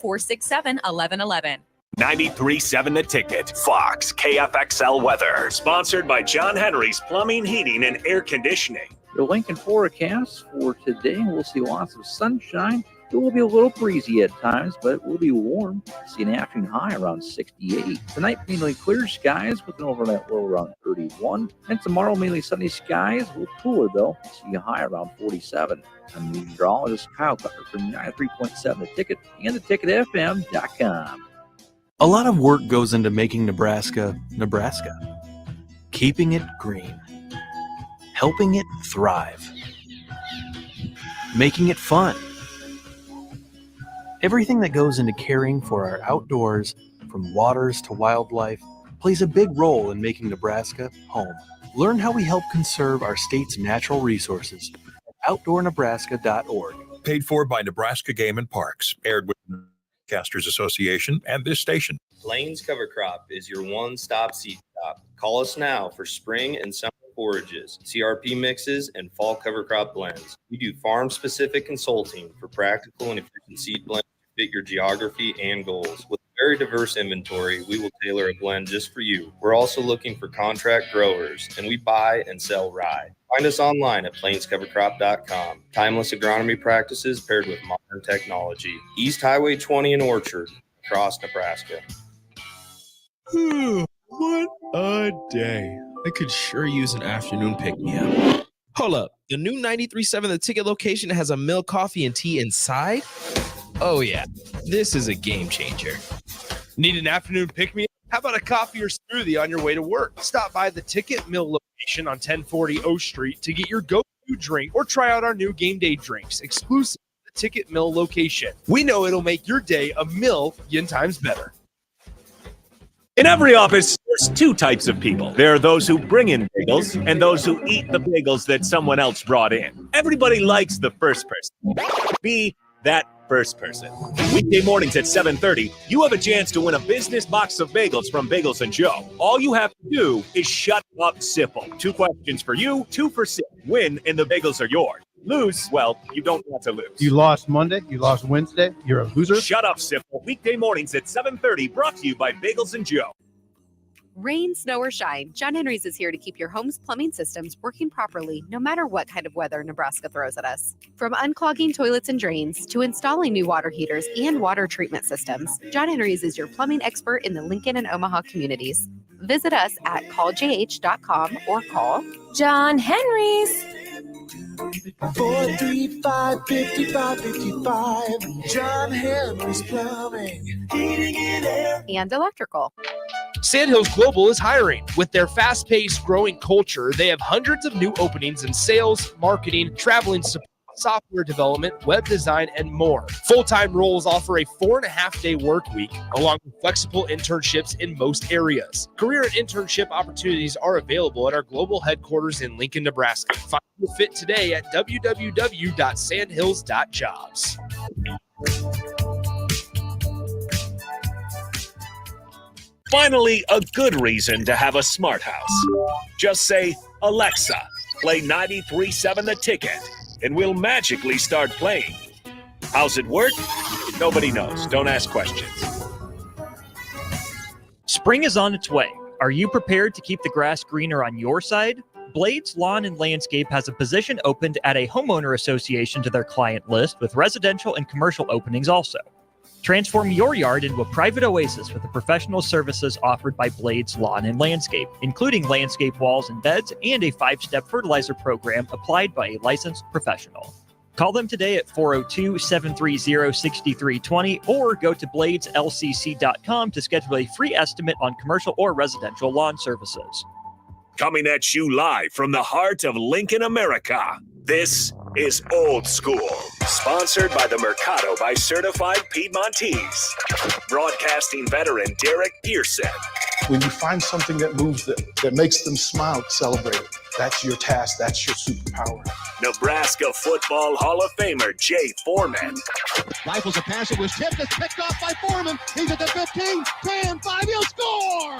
467-1111. 93.7 The Ticket, Fox, KFXL weather. Sponsored by John Henry's Plumbing, Heating, and Air Conditioning. The Lincoln forecast for today, we'll see lots of sunshine. It will be a little breezy at times, but it will be warm. See an afternoon high around 68. Tonight, mainly clear skies with an overnight low around 31. And tomorrow, mainly sunny skies. A little cooler, though. See a high around 47. I'm meteorologist Kyle Tucker from 93.7 The Ticket and theticketfm.com. A lot of work goes into making Nebraska, Nebraska. Keeping it green. Helping it thrive. Making it fun. Everything that goes into caring for our outdoors, from waters to wildlife, plays a big role in making Nebraska home. Learn how we help conserve our state's natural resources at outdoornebraska.org. Paid for by Nebraska Game and Parks. Aired with Broadcasters Association and this station. Plains Cover Crop is your one-stop seed shop. Call us now for spring and summer forages, CRP mixes, and fall cover crop blends. We do farm-specific consulting for practical and efficient seed blends to fit your geography and goals. With a very diverse inventory, we will tailor a blend just for you. We're also looking for contract growers, and we buy and sell rye. Find us online at plainscovercrop.com. Timeless agronomy practices paired with modern technology. East Highway 20 in Orchard, across Nebraska. What a day. I could sure use an afternoon pick-me-up. Hold up. The new 93.7 The Ticket location has a milk, coffee, and tea inside? Oh, yeah. This is a game changer. Need an afternoon pick-me-up? How about a coffee or smoothie on your way to work? Stop by the Ticket Mill location on 1040 O Street to get your go-to drink or try out our new game day drinks exclusive to the Ticket Mill location. We know it'll make your day a million times better. In every office, there's two types of people. There are those who bring in bagels and those who eat the bagels that someone else brought in. Everybody likes the first person. Be that first person. Weekday mornings at 7:30, you have a chance to win a business box of bagels from Bagels & Joe. All you have to do is shut up, Sipple. 2 questions for you, 2 for Sip. Win, and the bagels are yours. Lose, well, you don't want to lose. You lost Monday, you lost Wednesday, you're a loser. Shut up, Sipple. Weekday mornings at 7:30, brought to you by Bagels & Joe. Rain, snow, or shine, John Henry's is here to keep your home's plumbing systems working properly no matter what kind of weather Nebraska throws at us. From unclogging toilets and drains to installing new water heaters and water treatment systems, John Henry's is your plumbing expert in the Lincoln and Omaha communities. Visit us at calljh.com or call John Henry's. 435-5555. John Henry's Plumbing, Heating and Air, and Electrical. Sandhills Global is hiring. With their fast-paced, growing culture, they have hundreds of new openings in sales, marketing, traveling support, software development, web design, and more. Full-time roles offer a 4.5-day work week, along with flexible internships in most areas. Career and internship opportunities are available at our global headquarters in Lincoln, Nebraska. Find your fit today at www.sandhills.jobs. Finally, a good reason to have a smart house. Just say, Alexa, play 93.7 The Ticket, and we'll magically start playing. How's it work? Nobody knows. Don't ask questions. Spring is on its way. Are you prepared to keep the grass greener on your side? Blades Lawn and Landscape has a position opened at a homeowner association to their client list with residential and commercial openings also. Transform your yard into a private oasis with the professional services offered by Blades Lawn and Landscape, including landscape walls and beds and a 5-step fertilizer program applied by a licensed professional. Call them today at 402-730-6320 or go to bladeslcc.com to schedule a free estimate on commercial or residential lawn services. Coming at you live from the heart of Lincoln, America. This is Old School, sponsored by the Mercado by Certified Piedmontese. Broadcasting veteran Derek Pearson. When you find something that moves them, that makes them smile, celebrate it. That's your task. That's your superpower. Nebraska Football Hall of Famer Jay Foreman. Rifles a pass. It was tipped. It's picked off by Foreman. He's at the 15, 10, 5. He'll score!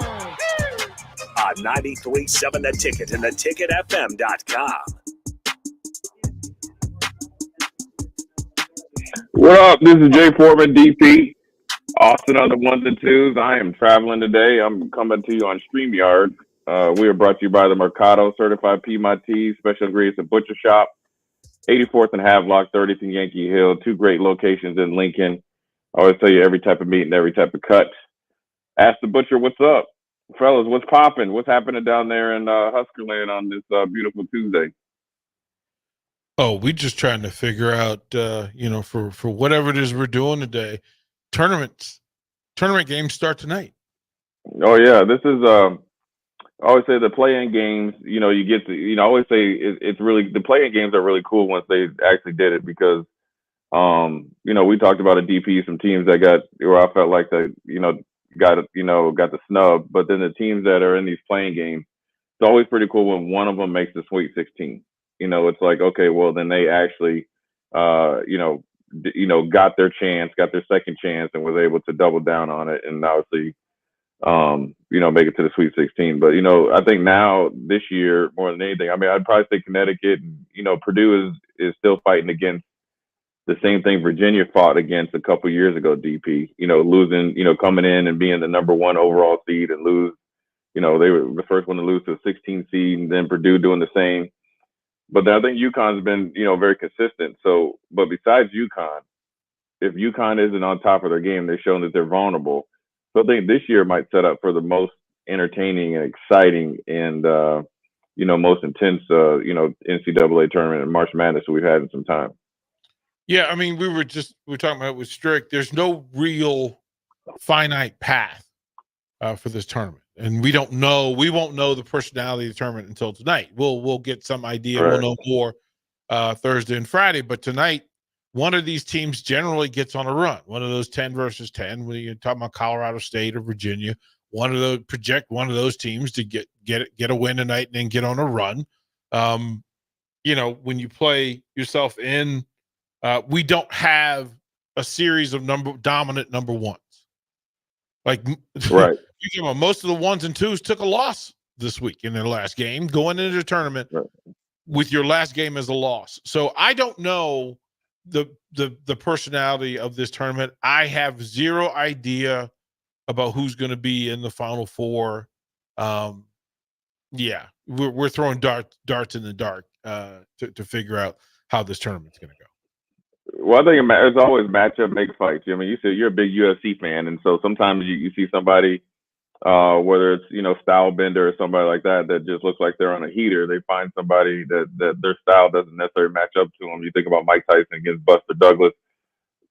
On 93.7 The Ticket and theticketfm.com. What up? This is Jay Foreman, DP. Austin on the ones and twos. I am traveling today. I'm coming to you on StreamYard. We are brought to you by the Mercado Certified Piedmontese Special Ingredients and Butcher Shop, 84th and Havelock, 30th and Yankee Hill. Two great locations in Lincoln. I always tell you every type of meat and every type of cut. Ask the butcher what's up. Fellas, what's popping? What's happening down there in Husker Land on this beautiful Tuesday? Oh, we just trying to figure out, for whatever it is we're doing today. Tournament games start tonight. Oh yeah, this is. I always say the play-in games. You get to. I always say it's really the play-in games are really cool once they actually did it because, we talked about a DP, some teams that got where I felt like got the snub, but then the teams that are in these playing games, it's always pretty cool when one of them makes the Sweet 16. It's like, okay, well then they actually, got their chance, got their second chance, and was able to double down on it, and obviously, make it to the Sweet 16. But I think now this year more than anything, I mean, I'd probably say Connecticut, Purdue is still fighting against the same thing Virginia fought against a couple years ago. DP, losing, coming in and being the number one overall seed and lose. They were the first one to lose to a 16 seed, and then Purdue doing the same. But then I think UConn's been, very consistent. So, but besides UConn, if UConn isn't on top of their game, they've shown that they're vulnerable. So I think this year might set up for the most entertaining and exciting and, most intense, NCAA tournament and March Madness we've had in some time. Yeah, I mean, we were talking about it with Strick. There's no real finite path for this tournament, and we won't know the personality of the tournament until tonight. We'll get some idea. Right. We'll know more Thursday and Friday, but tonight one of these teams generally gets on a run. One of those 10 versus 10. When you're talking about Colorado State or Virginia, one of those teams to get a win tonight and then get on a run. When you play yourself in. We don't have a series of dominant number ones. Like, right. Most of the ones and twos took a loss this week in their last game, going into the tournament with your last game as a loss. So I don't know the personality of this tournament. I have zero idea about who's going to be in the Final Four. We're throwing darts in the dark to figure out how this tournament's going to go. Well, I think it's always matchup make fights. I mean, you said you're a big UFC fan, and so sometimes you see somebody, whether it's style bender or somebody like that just looks like they're on a heater. They find somebody that their style doesn't necessarily match up to them. You think about Mike Tyson against Buster Douglas.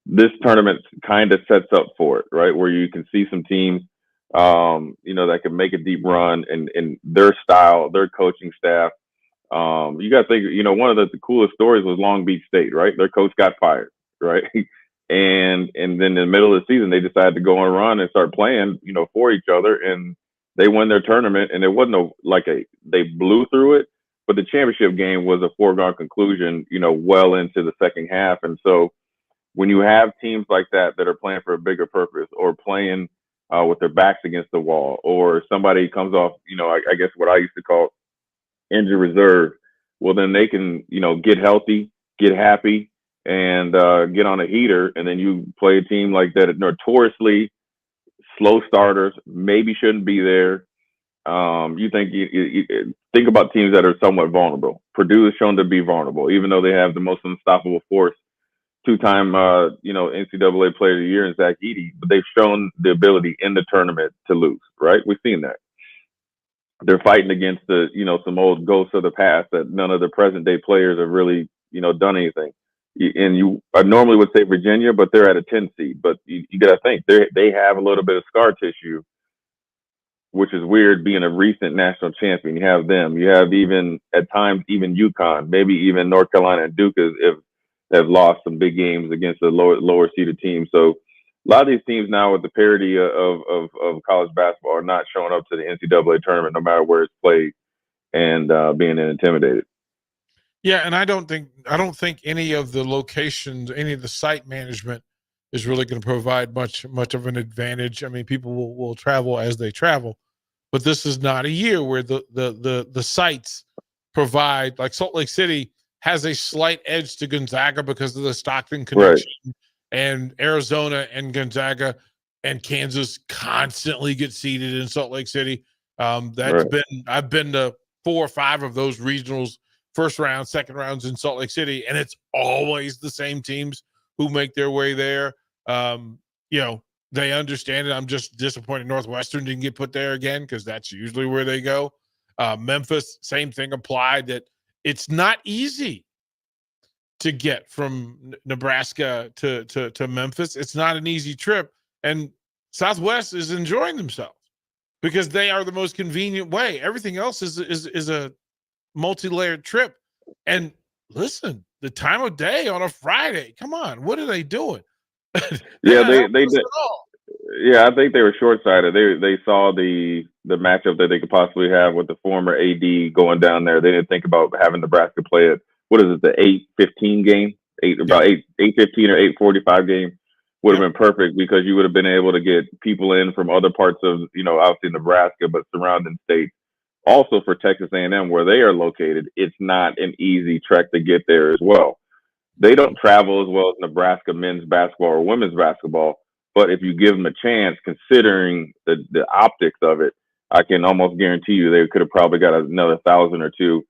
This tournament kind of sets up for it, right? Where you can see some teams, that can make a deep run and their style, their coaching staff. You got to think, one of the coolest stories was Long Beach State, right? Their coach got fired, right? and then in the middle of the season, they decided to go on a run and start playing, for each other. And they won their tournament. And it wasn't they blew through it, but the championship game was a foregone conclusion, well into the second half. And so when you have teams like that are playing for a bigger purpose or playing with their backs against the wall, or somebody comes off, I guess what I used to call injury reserve, well then they can get healthy, get happy, and get on a heater, and then you play a team like that notoriously slow starters, maybe shouldn't be there. You think about teams that are somewhat vulnerable. Purdue is shown to be vulnerable, even though they have the most unstoppable force, two-time NCAA Player of the Year in Zach Edey, but they've shown the ability in the tournament to lose, right? We've seen that. They're fighting against some old ghosts of the past that none of the present day players have really, done anything. And I normally would say Virginia, but they're at a 10 seed. But you got to think they have a little bit of scar tissue, which is weird being a recent national champion. You have them. You have at times UConn, maybe even North Carolina and Duke have lost some big games against the lower seeded teams. So a lot of these teams now with the parity of college basketball are not showing up to the NCAA tournament, no matter where it's played, and being intimidated. Yeah, and I don't think any of the locations, any of the site management is really going to provide much of an advantage. I mean, people will travel as they travel, but this is not a year where the sites provide, like Salt Lake City has a slight edge to Gonzaga because of the Stockton connection. Right. And Arizona and Gonzaga and Kansas constantly gets seeded in Salt Lake City. Right. I've been to 4 or 5 of those regionals, first round, second rounds in Salt Lake City, and it's always the same teams who make their way there. They understand it. I'm just disappointed Northwestern didn't get put there again, because that's usually where they go. Memphis, same thing applied, that it's not easy to get from Nebraska to Memphis. It's not an easy trip. And Southwest is enjoying themselves because they are the most convenient way. Everything else is a multi-layered trip. And listen, the time of day on a Friday, come on, what are they doing? Yeah, they did. Yeah, I think they were short-sighted. They saw the matchup that they could possibly have with the former AD going down there. They didn't think about having Nebraska play it. What is it, the 8:15 game? 8:15 or 8:45 game would have been perfect, because you would have been able to get people in from other parts of, obviously Nebraska, but surrounding states. Also for Texas A&M, where they are located, it's not an easy trek to get there as well. They don't travel as well as Nebraska men's basketball or women's basketball, but if you give them a chance, considering the optics of it, I can almost guarantee you they could have probably got another 1,000 or two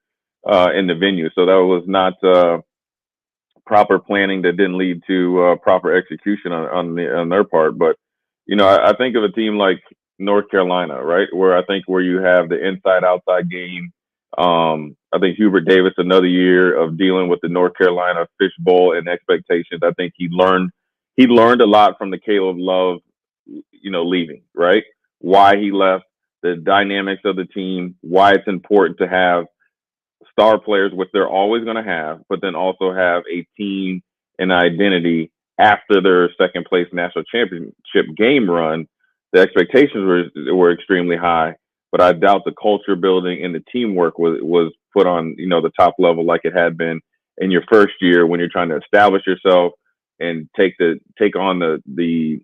in the venue. So that was not proper planning that didn't lead to proper execution on their part. But I think of a team like North Carolina, right, where you have the inside-outside game. I think Hubert Davis, another year of dealing with the North Carolina fishbowl and expectations. I think he learned a lot from the Caleb Love, leaving, right? Why he left, the dynamics of the team, why it's important to have star players, which they're always going to have, but then also have a team and identity after their second place national championship game run. The expectations were extremely high, but I doubt the culture building and the teamwork was put on, the top level like it had been in your first year when you're trying to establish yourself and take on the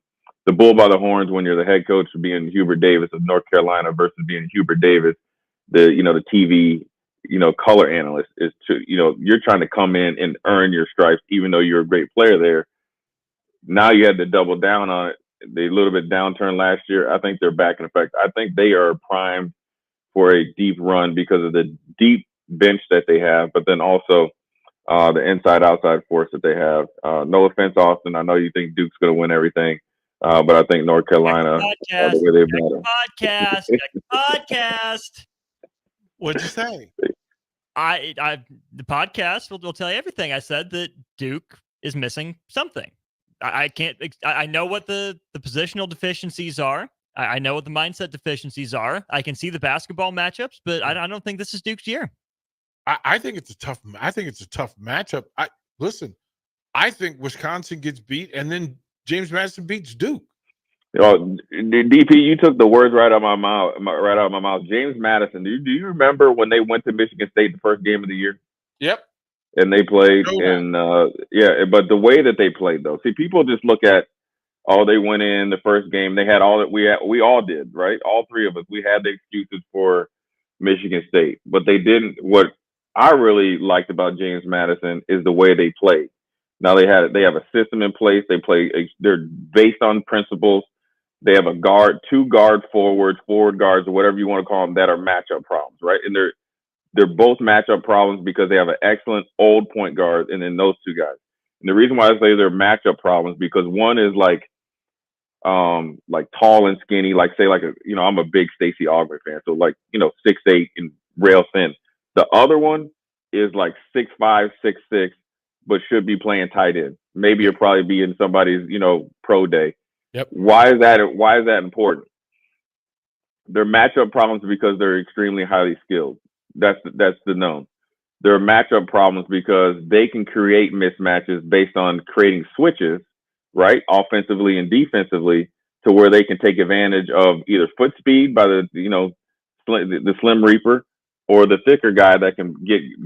bull by the horns when you're the head coach, being Hubert Davis of North Carolina versus being Hubert Davis, the TV, color analyst. Is to, you're trying to come in and earn your stripes, even though you're a great player there. Now you had to double down on it. They a little bit downturn last year. I think they're back in effect. I think they are primed for a deep run because of the deep bench that they have, but then also the inside-outside force that they have. No offense, Austin. I know you think Duke's going to win everything, but I think North Carolina, the way they've podcast. What'd you say? The podcast will tell you everything. I said that Duke is missing something. I know what the positional deficiencies are. I know what the mindset deficiencies are. I can see the basketball matchups, but I don't think this is Duke's year. I think it's a tough matchup. I think Wisconsin gets beat, and then James Madison beats Duke. DP, you took the words right out of my mouth. James Madison. Do you remember when they went to Michigan State the first game of the year? Yep. And they played, but the way that they played, though, see, people just look at, they went in the first game. They had all that we all did, right? All three of us, we had the excuses for Michigan State, but they didn't. What I really liked about James Madison is the way they played. Now they have a system in place. They're based on principles. They have two guard forward guards, or whatever you want to call them, that are matchup problems, right? And they're both matchup problems because they have an excellent old point guard, and then those two guys. And the reason why I say they're matchup problems because one is like tall and skinny, I'm a big Stacey Augmon fan, so 6'8" and rail thin. The other one is 6'5", 6'6", but should be playing tight end. Maybe you'll probably be in somebody's pro day. Yep. Why is that important? They're matchup problems because they're extremely highly skilled. That's the known. There are matchup problems because they can create mismatches based on creating switches, right, offensively and defensively, to where they can take advantage of either foot speed by the Slim Reaper, or the thicker guy that can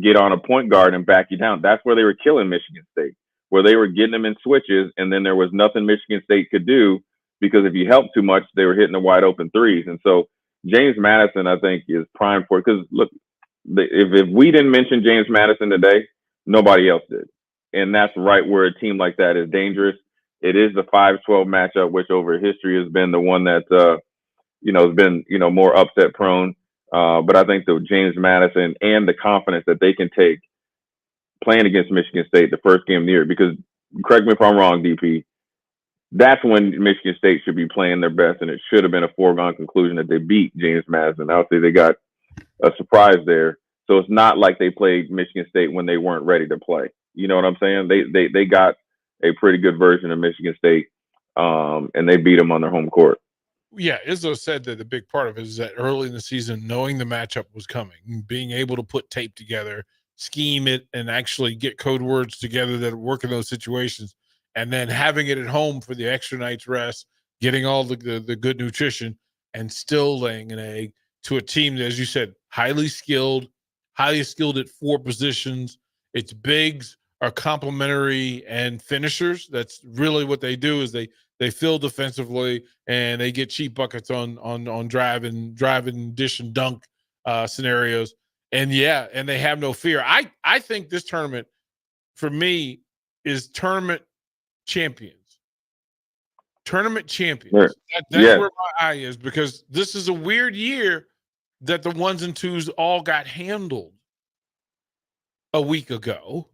get on a point guard and back you down. That's where they were killing Michigan State, where they were getting them in switches, and then there was nothing Michigan State could do because if you helped too much, they were hitting the wide open threes. And so James Madison, I think, is primed for it because look. If we didn't mention James Madison today, nobody else did. And that's right where a team like that is dangerous. It is the 5-12 matchup, which over history has been the one that has been more upset prone. But I think the James Madison and the confidence that they can take playing against Michigan State the first game of the year, because correct me if I'm wrong, DP, that's when Michigan State should be playing their best, and it should have been a foregone conclusion that they beat James Madison. Obviously, they got a surprise there. So it's not like they played Michigan State when they weren't ready to play. You know what I'm saying? They got a pretty good version of Michigan State, and they beat them on their home court. Yeah, Izzo said that the big part of it is that early in the season, knowing the matchup was coming, being able to put tape together, scheme it, and actually get code words together that work in those situations, and then having it at home for the extra night's rest, getting all the good nutrition, and still laying an egg to a team that, as you said, highly skilled at 4 positions. Its bigs are complementary and finishers. That's really what they do, is they fill defensively and they get cheap buckets on drive and dish and dunk scenarios. And and they have no fear. I think this tournament for me is tournament champions. Tournament champions. Sure. That's where my eye is, because this is a weird year that the 1s and 2s all got handled a week ago.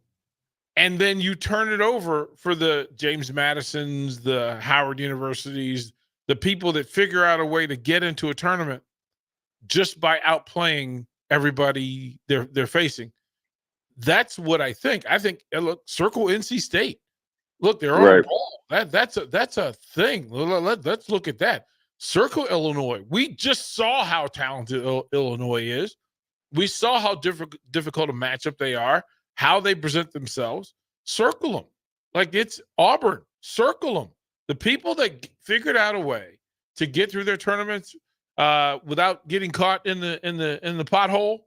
And then you turn it over for the James Madisons, the Howard Universities, the people that figure out a way to get into a tournament just by outplaying everybody they're facing. That's what I think. I think, look, circle NC State. Look, they're on the ball. That's a thing. Let's look at that. Circle Illinois. We just saw how talented Illinois is. We saw how difficult a matchup they are, how they present themselves. Circle them. Like it's Auburn. Circle them. The people that figured out a way to get through their tournaments without getting caught in the pothole,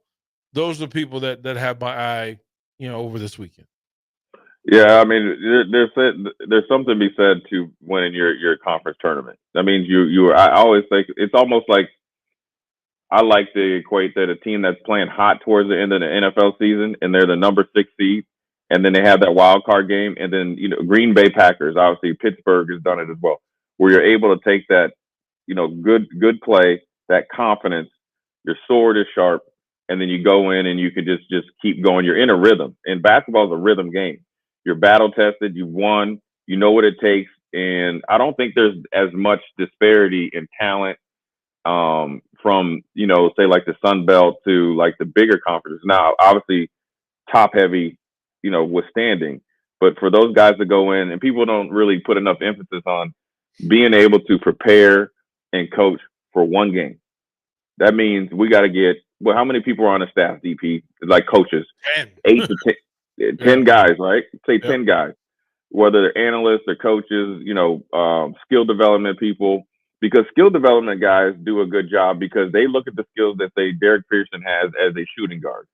those are the people that have my eye, over this weekend. Yeah, I mean, there's something to be said to winning your conference tournament. That means I always think it's almost like, I like to equate that a team that's playing hot towards the end of the NFL season and they're the number 6 seed, and then they have that wild card game, and then Green Bay Packers, obviously Pittsburgh has done it as well, where you're able to take that good play, that confidence, your sword is sharp, and then you go in and you can just keep going. You're in a rhythm, and basketball is a rhythm game. You're battle tested, you've won, you know what it takes, and I don't think there's as much disparity in talent from say like the Sun Belt to like the bigger conferences. Now, obviously, top heavy, withstanding, but for those guys to go in, and people don't really put enough emphasis on being able to prepare and coach for one game. That means we got to get, how many people are on the staff, DP, like coaches? 10. 8 to 10 guys, right? Say 10 guys, whether they're analysts or coaches, skill development people. Because skill development guys do a good job, because they look at the skills that Derek Pearson has as a shooting guard,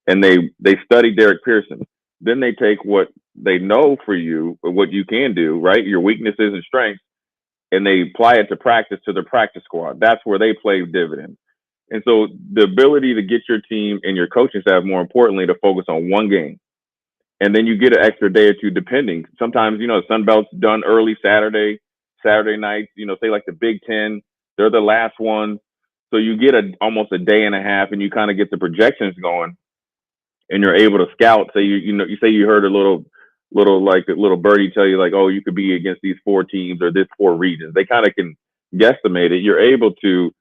and they study Derek Pearson. Then they take what they know for you, what you can do, right? Your weaknesses and strengths, and they apply it to practice, to their practice squad. That's where they play dividends. And so the ability to get your team and your coaching staff, more importantly, to focus on one game, and then you get an extra day or two, depending. Sometimes, Sun Belt's done early Saturday nights, say like the Big Ten, they're the last one. So you get almost a day and a half, and you kind of get the projections going, and you're able to scout. Say you say you heard a little birdie tell you like, oh, you could be against these 4 teams or this 4 regions. They kind of can guesstimate it. You're able to,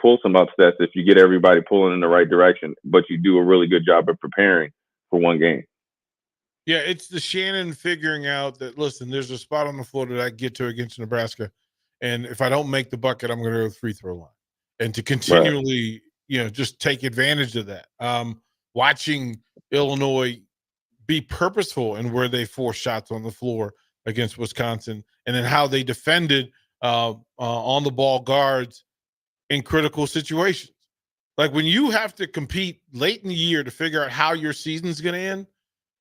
pull some upsets if you get everybody pulling in the right direction, but you do a really good job of preparing for one game. Yeah, it's the Shannon figuring out that, listen, there's a spot on the floor that I get to against Nebraska, and if I don't make the bucket, I'm going to go to the free throw line, and to continually, just take advantage of that. Watching Illinois be purposeful in where they forced shots on the floor against Wisconsin, and then how they defended on the ball guards in critical situations. Like when you have to compete late in the year to figure out how your season's going to end,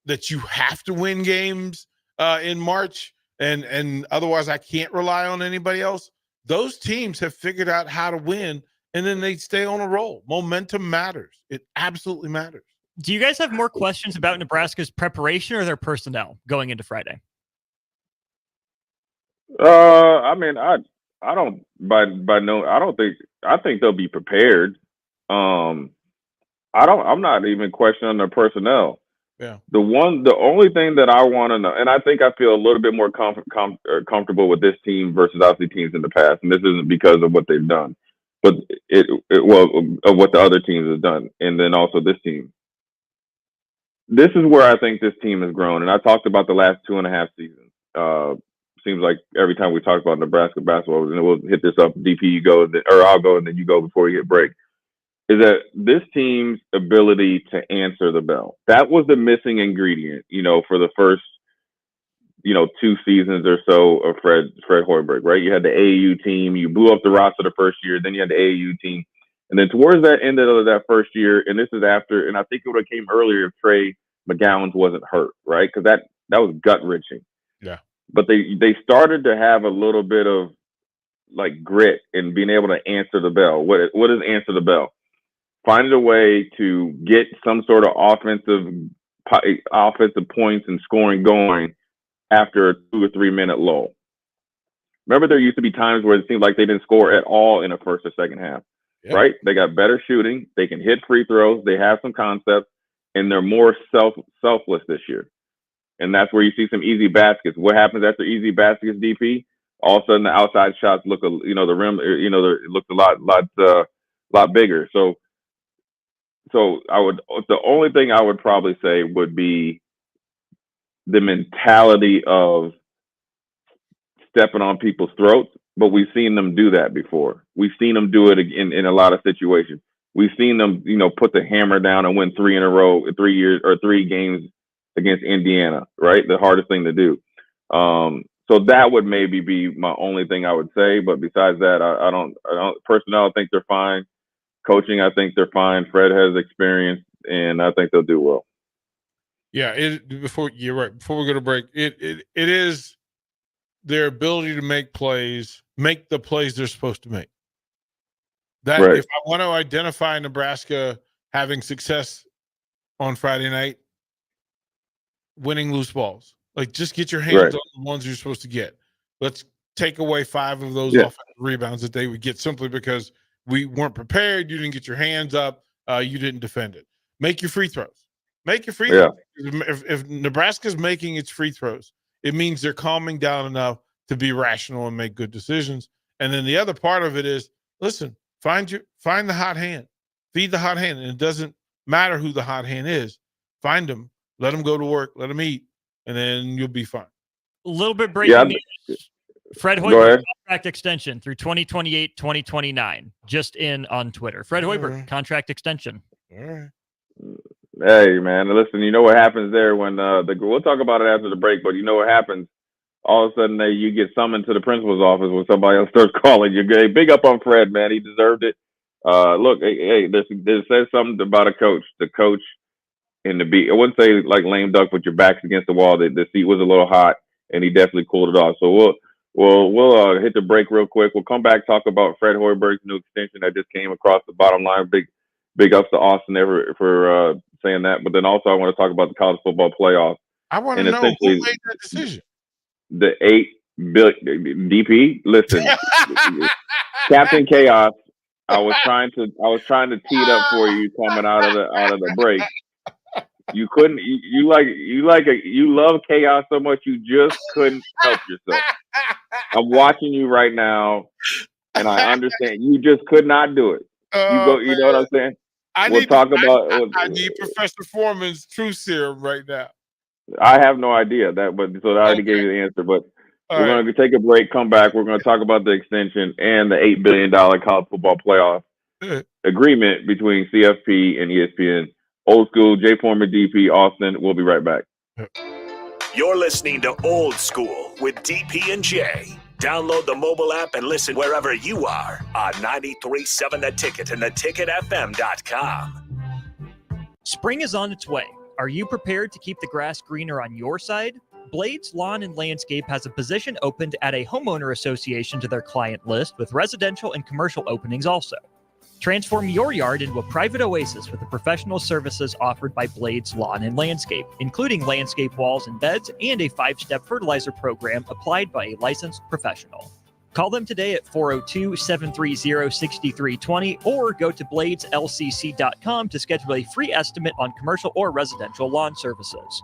that you have to win games in March, and otherwise I can't rely on anybody else. Those teams have figured out how to win, and then they stay on a roll. Momentum matters. It absolutely matters. Do you guys have more questions about Nebraska's preparation or their personnel going into Friday? I mean, I don't by no. I think they'll be prepared. Um, I'm not even questioning their personnel. Yeah. The only thing that I want to know, and I think I feel a little bit more comfortable with this team versus obviously teams in the past, and this isn't because of what they've done, but well of what the other teams have done, and then also this team. This is where I think this team has grown, and I talked about the last 2.5 seasons. Seems like every time we talk about Nebraska basketball, and we'll hit this up. DP, you go, or I'll go, and then you go before you hit break. Is that this team's ability to answer the bell? That was the missing ingredient, for the first, 2 seasons or so of Fred Hoiberg, right? You had the AAU team, you blew up the roster the first year, then you had the AAU team, and then towards that end of that first year, and this is after, and I think it would have came earlier if Trey McGowan wasn't hurt, right? Because that was gut wrenching. Yeah. But they started to have a little bit of like grit and being able to answer the bell. What is answer the bell? Find a way to get some sort of offensive points and scoring going after a 2 or 3 minute lull. Remember, there used to be times where it seemed like they didn't score at all in the first or second half, right? They got better shooting. They can hit free throws. They have some concepts, and they're more selfless this year. And that's where you see some easy baskets. What happens after easy baskets, DP? All of a sudden, the outside shots look, the rim, it looks a lot bigger. So the only thing I would probably say would be the mentality of stepping on people's throats, but we've seen them do that before. We've seen them do it in a lot of situations. We've seen them, put the hammer down and win 3 in a row, 3 years or 3 games against Indiana, right? The hardest thing to do. So that would maybe be my only thing I would say. But besides that, I don't personnel, I think they're fine. Coaching, I think they're fine. Fred has experience, and I think they'll do well. Yeah, you're right. Before we go to break, it is their ability to make the plays they're supposed to make. That right. If I want to identify Nebraska having success on Friday night, winning loose balls, like just get your hands on the ones you're supposed to get. Let's take away 5 of those offensive rebounds that they would get simply because we weren't prepared. You didn't get your hands up. You didn't defend it. Make your free throws. Make your free throws. If Nebraska's making its free throws, it means they're calming down enough to be rational and make good decisions. And then the other part of it is, listen, find the hot hand, feed the hot hand, and it doesn't matter who the hot hand is. Find them, let them go to work, let them eat, and then you'll be fine. A little bit breaking news. Fred Hoiberg contract extension through 2028, 2029. Just in on Twitter. Fred Hoiberg contract extension. All right. Hey man, listen. You know what happens there when we'll talk about it after the break. But you know what happens? All of a sudden, you get summoned to the principal's office when somebody else starts calling you. Hey, big up on Fred, man. He deserved it. Look, hey, this says something about a coach. The coach in the beat. I wouldn't say like lame duck, but your back's against the wall. The seat was a little hot, and he definitely cooled it off. So we'll hit the break real quick. We'll come back, talk about Fred Hoiberg's new extension that just came across the bottom line. Big ups to Austin for saying that. But then also I want to talk about the college football playoff. I want to know who made that decision. The 8 billion DP. Listen, Captain Chaos. I was trying to tee it up for you coming out of the break. You couldn't. You love chaos so much you just couldn't help yourself. I'm watching you right now, and I understand you just could not do it. You know what I'm saying? I need Professor Foreman's truth serum right now. I have no idea so I already gave you the answer. But we're going to take a break, come back. We're going to talk about the extension and the $8 billion college football playoff agreement between CFP and ESPN. Old School, Jay Foreman, DP, Austin. We'll be right back. You're listening to Old School with DP and Jay. Download the mobile app and listen wherever you are on 93.7 The Ticket and theticketfm.com. Spring is on its way. Are you prepared to keep the grass greener on your side? Blades Lawn and Landscape has a position opened at a homeowner association to their client list with residential and commercial openings also. Transform your yard into a private oasis with the professional services offered by Blades Lawn and Landscape, including landscape walls and beds and a 5-step fertilizer program applied by a licensed professional. Call them today at 402-730-6320 or go to bladeslcc.com to schedule a free estimate on commercial or residential lawn services.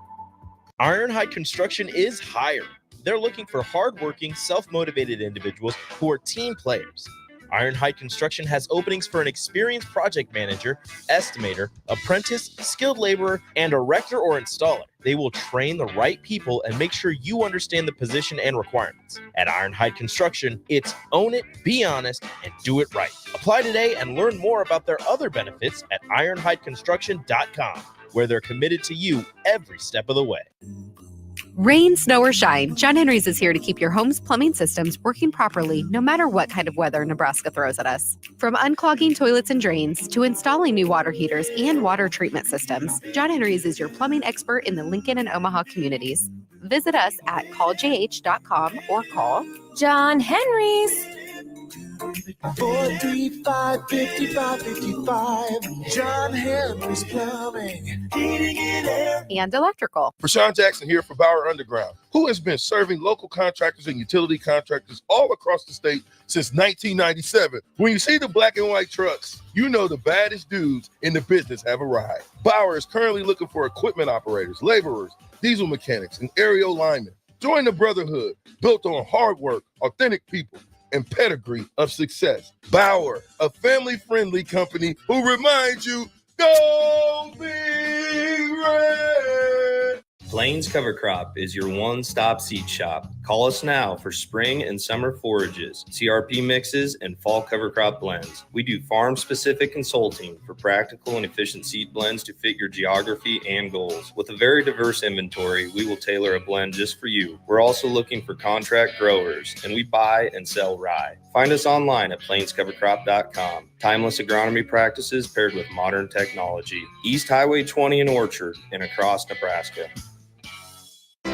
Ironhide Construction is hiring. They're looking for hardworking, self-motivated individuals who are team players. Ironhide Construction has openings for an experienced project manager, estimator, apprentice, skilled laborer, and erector or installer. They will train the right people and make sure you understand the position and requirements. At Ironhide Construction, it's own it, be honest, and do it right. Apply today and learn more about their other benefits at ironhideconstruction.com, where they're committed to you every step of the way. Rain, snow, or shine, John Henry's is here to keep your home's plumbing systems working properly no matter what kind of weather Nebraska throws at us. From unclogging toilets and drains to installing new water heaters and water treatment systems, John Henry's is your plumbing expert in the Lincoln and Omaha communities. Visit us at calljh.com or call John Henry's. 435-5555. John Henry's Plumbing, Heating and Air. And electrical. Rashawn Jackson here for Bauer Underground, who has been serving local contractors and utility contractors all across the state since 1997. When you see the black and white trucks, you know the baddest dudes in the business have arrived. Bauer is currently looking for equipment operators, laborers, diesel mechanics, and aerial linemen. Join the brotherhood built on hard work, authentic people, and pedigree of success. Bauer, a family-friendly company who reminds you, go Big Red! Plains Cover Crop is your one-stop seed shop. Call us now for spring and summer forages, CRP mixes, and fall cover crop blends. We do farm-specific consulting for practical and efficient seed blends to fit your geography and goals. With a very diverse inventory, we will tailor a blend just for you. We're also looking for contract growers, and we buy and sell rye. Find us online at plainscovercrop.com. Timeless agronomy practices paired with modern technology. East Highway 20 in Orchard and across Nebraska.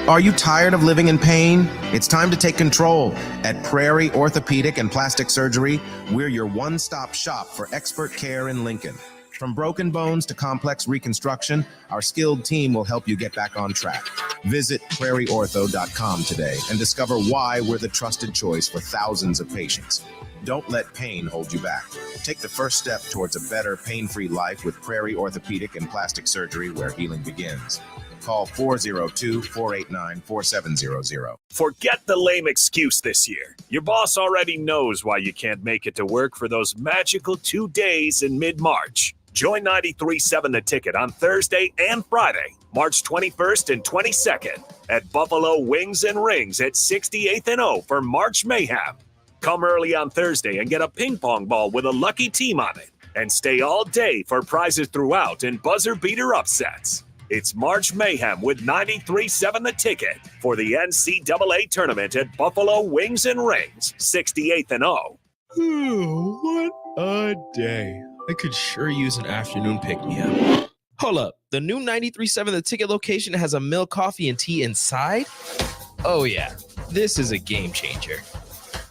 Are you tired of living in pain? It's time to take control. At Prairie Orthopedic and Plastic Surgery, we're your one-stop shop for expert care in Lincoln. From broken bones to complex reconstruction, our skilled team will help you get back on track. Visit prairieortho.com today and discover why we're the trusted choice for thousands of patients. Don't let pain hold you back. Take the first step towards a better, pain-free life with Prairie Orthopedic and Plastic Surgery, where healing begins. Call 402-489-4700. Forget the lame excuse this year. Your boss already knows why you can't make it to work for those magical 2 days in mid-March. Join 93.7 The Ticket on Thursday and Friday, March 21st and 22nd at Buffalo Wings and Rings at 68th and O for March Mayhem. Come early on Thursday and get a ping pong ball with a lucky team on it. And stay all day for prizes throughout and buzzer beater upsets. It's March Mayhem with 93.7 The Ticket for the NCAA tournament at Buffalo Wings and Rings, 68th and O. What a day. I could sure use an afternoon pick-me-up. Hold up. The new 93.7 The Ticket location has a milk, coffee, and tea inside? Oh yeah, this is a game changer.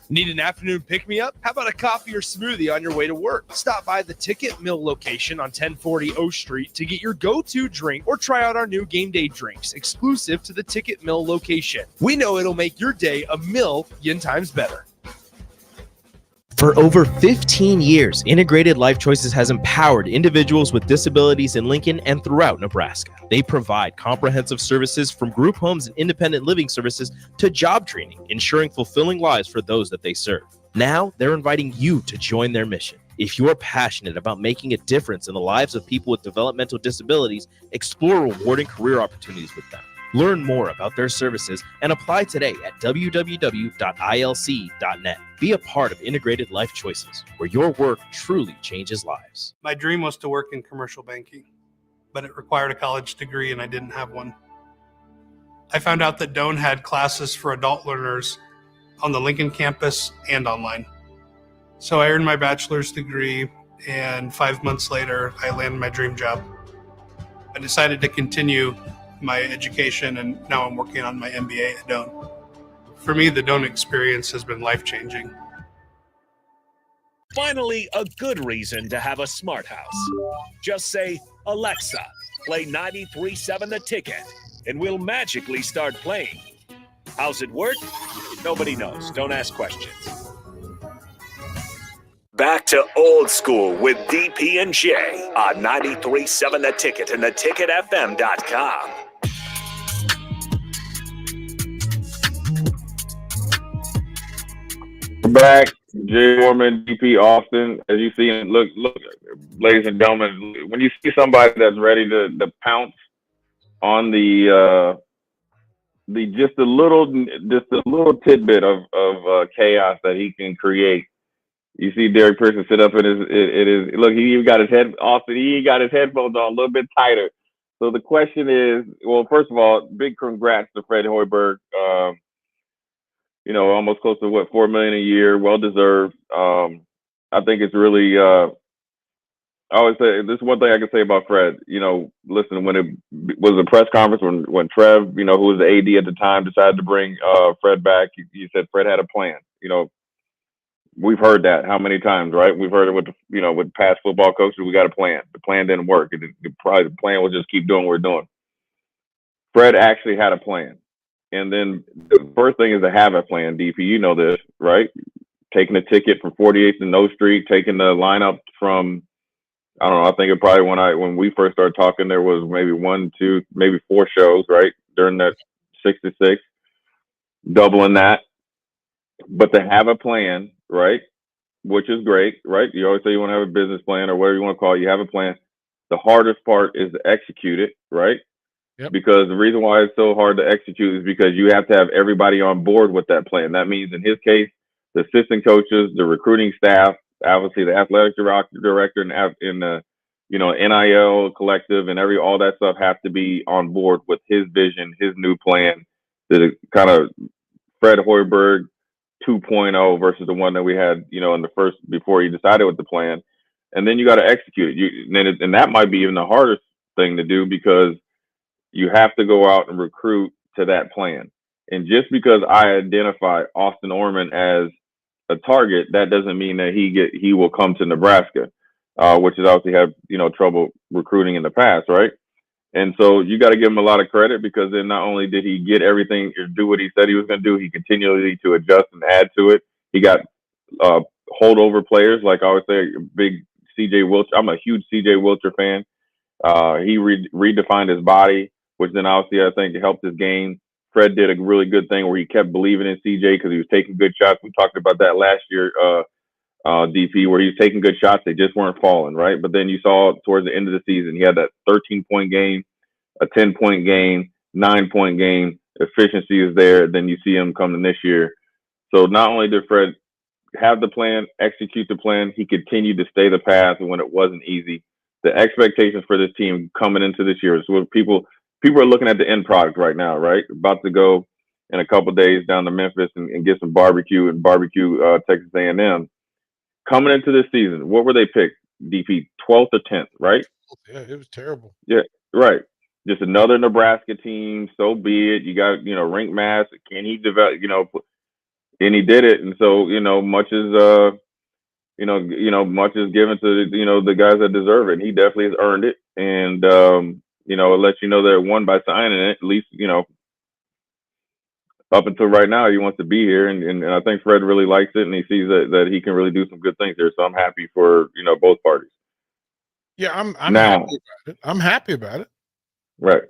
Need an afternoon pick-me-up? How about a coffee or smoothie on your way to work? Stop by the Ticket Mill location on 1040 O Street to get your go-to drink or try out our new game day drinks exclusive to the Ticket Mill location. We know it'll make your day a million times better. For over 15 years, Integrated Life Choices has empowered individuals with disabilities in Lincoln and throughout Nebraska. They provide comprehensive services from group homes and independent living services to job training, ensuring fulfilling lives for those that they serve. Now, they're inviting you to join their mission. If you're passionate about making a difference in the lives of people with developmental disabilities, explore rewarding career opportunities with them. Learn more about their services and apply today at www.ilc.net. Be a part of Integrated Life Choices, where your work truly changes lives. My dream was to work in commercial banking, but it required a college degree and I didn't have one. I found out that Doane had classes for adult learners on the Lincoln campus and online. So I earned my bachelor's degree, and 5 months later, I landed my dream job. I decided to continue my education, and now I'm working on my MBA at Doane. For me, the Doane experience has been life-changing. Finally, a good reason to have a smart house. Just say, Alexa, play 93.7 The Ticket, and we'll magically start playing. How's it work? Nobody knows. Don't ask questions. Back to old school with DP and J on 93.7 The Ticket and theticketfm.com. Back, Jay Foreman, DP Austin. As you see, look, ladies and gentlemen, when you see somebody that's ready to pounce on the just a little tidbit of chaos that he can create. You see Derek Pearson sit up in his look. He even got his he got his headphones on a little bit tighter. So the question is, well, first of all, big congrats to Fred Hoiberg. Almost close to $4 million a year, well deserved. I think it's really. I always say this is one thing I can say about Fred. Listen, when it was a press conference when Trev, who was the AD at the time, decided to bring Fred back, he said Fred had a plan. We've heard that how many times, right? We've heard it with with past football coaches. We got a plan. The plan didn't work. The plan was just keep doing what we're doing. Fred actually had a plan. And then the first thing is to have a plan, DP. You know this, right? Taking a ticket from 48th and O Street, taking the lineup from, I don't know, I think it probably when we first started talking, there was maybe 1, 2, maybe 4 shows, right? During that 66, doubling that. But to have a plan, right? Which is great, right? You always say you want to have a business plan or whatever you want to call it. You have a plan. The hardest part is to execute it, right? Yep. Because the reason why it's so hard to execute is because you have to have everybody on board with that plan. That means in his case, the assistant coaches, the recruiting staff, obviously the athletic director and the NIL collective and all that stuff have to be on board with his vision, his new plan, the kind of Fred Hoiberg 2.0 versus the one that we had, in the first before he decided with the plan. And then you got to execute it. And that might be even the hardest thing to do because you have to go out and recruit to that plan. And just because I identify Austin Orman as a target, that doesn't mean that he will come to Nebraska, which has obviously had trouble recruiting in the past, right? And so you got to give him a lot of credit because then not only did he get everything or do what he said he was going to do, he continually to adjust and add to it. He got holdover players, like I always say, big C.J. Wilcher. I'm a huge C.J. Wilcher fan. He redefined his body, which then obviously I think helped his game. Fred did a really good thing where he kept believing in CJ because he was taking good shots. We talked about that last year, DP, where he was taking good shots. They just weren't falling, right? But then you saw towards the end of the season, he had that 13-point game, a 10-point game, 9-point game. Efficiency is there. Then you see him coming this year. So not only did Fred have the plan, execute the plan, he continued to stay the path when it wasn't easy. The expectations for this team coming into this year is what people are looking at the end product right now, right? About to go in a couple of days down to Memphis and get some barbecue Texas A&M. Coming into this season, what were they picked? DP 12th or 10th, right? Yeah, it was terrible. Yeah, right. Just another Nebraska team. So be it. You got Rink Mass. Can he develop? And he did it. And so much is much is given to the guys that deserve it. And he definitely has earned it. And it lets you know that it won by signing it. At least up until right now, he wants to be here, and I think Fred really likes it, and he sees that he can really do some good things here. So I'm happy for both parties. Yeah, I'm now, happy about it. I'm happy about it. Right.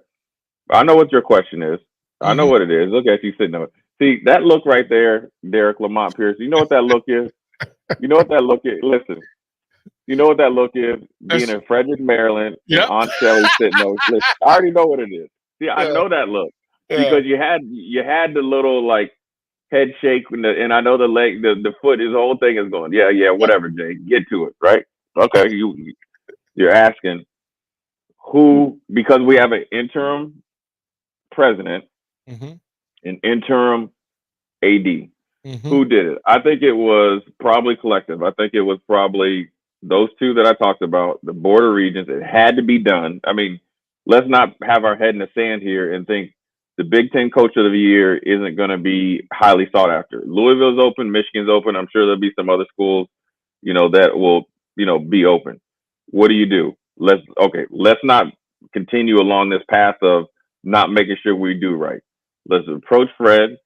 I know what your question is. I know what it is. Look at you sitting there. See that look right there, Derek Lamont Pierce. You know what that look is? You know what that look is? Listen. You know what that look is? Being in Frederick, Maryland, and Aunt Shelly sitting there. Listen, I already know what it is. See, I know that look. Because you had the little like head shake and I know the leg, the foot, his whole thing is going, yeah, whatever, Jay, get to it, right? Okay, you're asking who, because we have an interim president, an interim AD, who did it? I think it was probably collective. I think it was probably those two that I talked about, the Board of Regents. It had to be done. I mean, let's not have our head in the sand here and think the Big Ten Coach of the Year isn't going to be highly sought after. Louisville's open, Michigan's open. I'm sure there'll be some other schools that will, be open. What do? Let's not continue along this path of not making sure we do right. Let's approach Fred.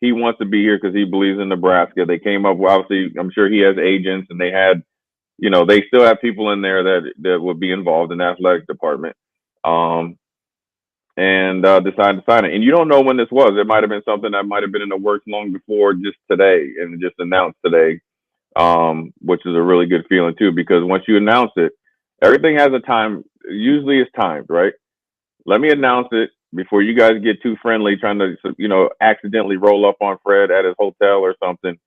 He wants to be here because he believes in Nebraska. They came up, obviously, I'm sure he has agents, and they had, they still have people in there that would be involved in the athletic department. And decided to sign it. And you don't know when this was. It might have been something that might have been in the works long before just today and just announced today, which is a really good feeling too, because once you announce it, everything has a time. Usually it's timed, right? Let me announce it before you guys get too friendly, trying to, accidentally roll up on Fred at his hotel or something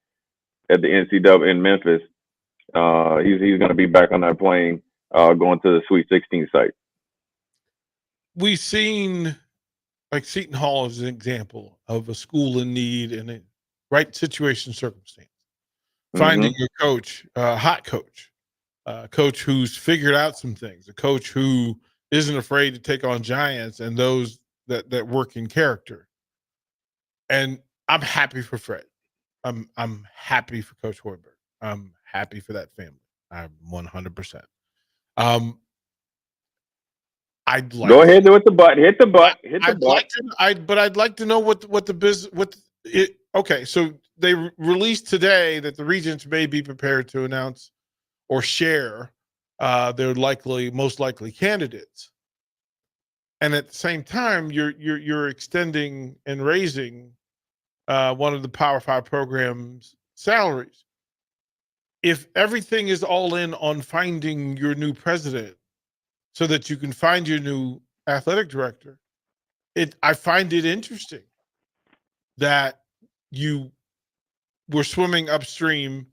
at the NCAA in Memphis. He's going to be back on that plane, going to the Sweet 16 site. We've seen, like, Seton Hall is an example of a school in need and a right situation circumstance. Finding a coach, a hot coach, a coach who's figured out some things, a coach who isn't afraid to take on giants and those that work in character. And I'm happy for Fred. I'm happy for Coach Hoiberg. I'm happy for that family. I'm 100%. I'd like go ahead with the butt. Hit the butt. Hit the butt. I'd like to know what the business Okay, so they released today that the regents may be prepared to announce or share their most likely candidates, and at the same time, you're extending and raising one of the Power 5 programs' salaries. If everything is all in on finding your new president, so that you can find your new athletic director, I find it interesting that you were swimming upstream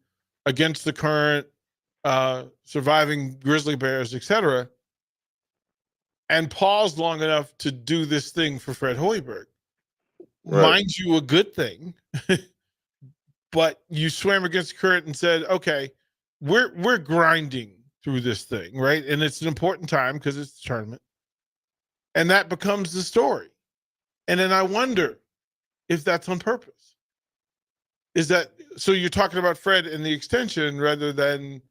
against the current, surviving grizzly bears, etc., and paused long enough to do this thing for Fred Hoiberg. Right. Mind you, a good thing, but you swam against the current and said, okay, we're grinding through this thing, right? And it's an important time because it's the tournament. And that becomes the story. And then I wonder if that's on purpose. Is that, so you're talking about Fred and the extension rather than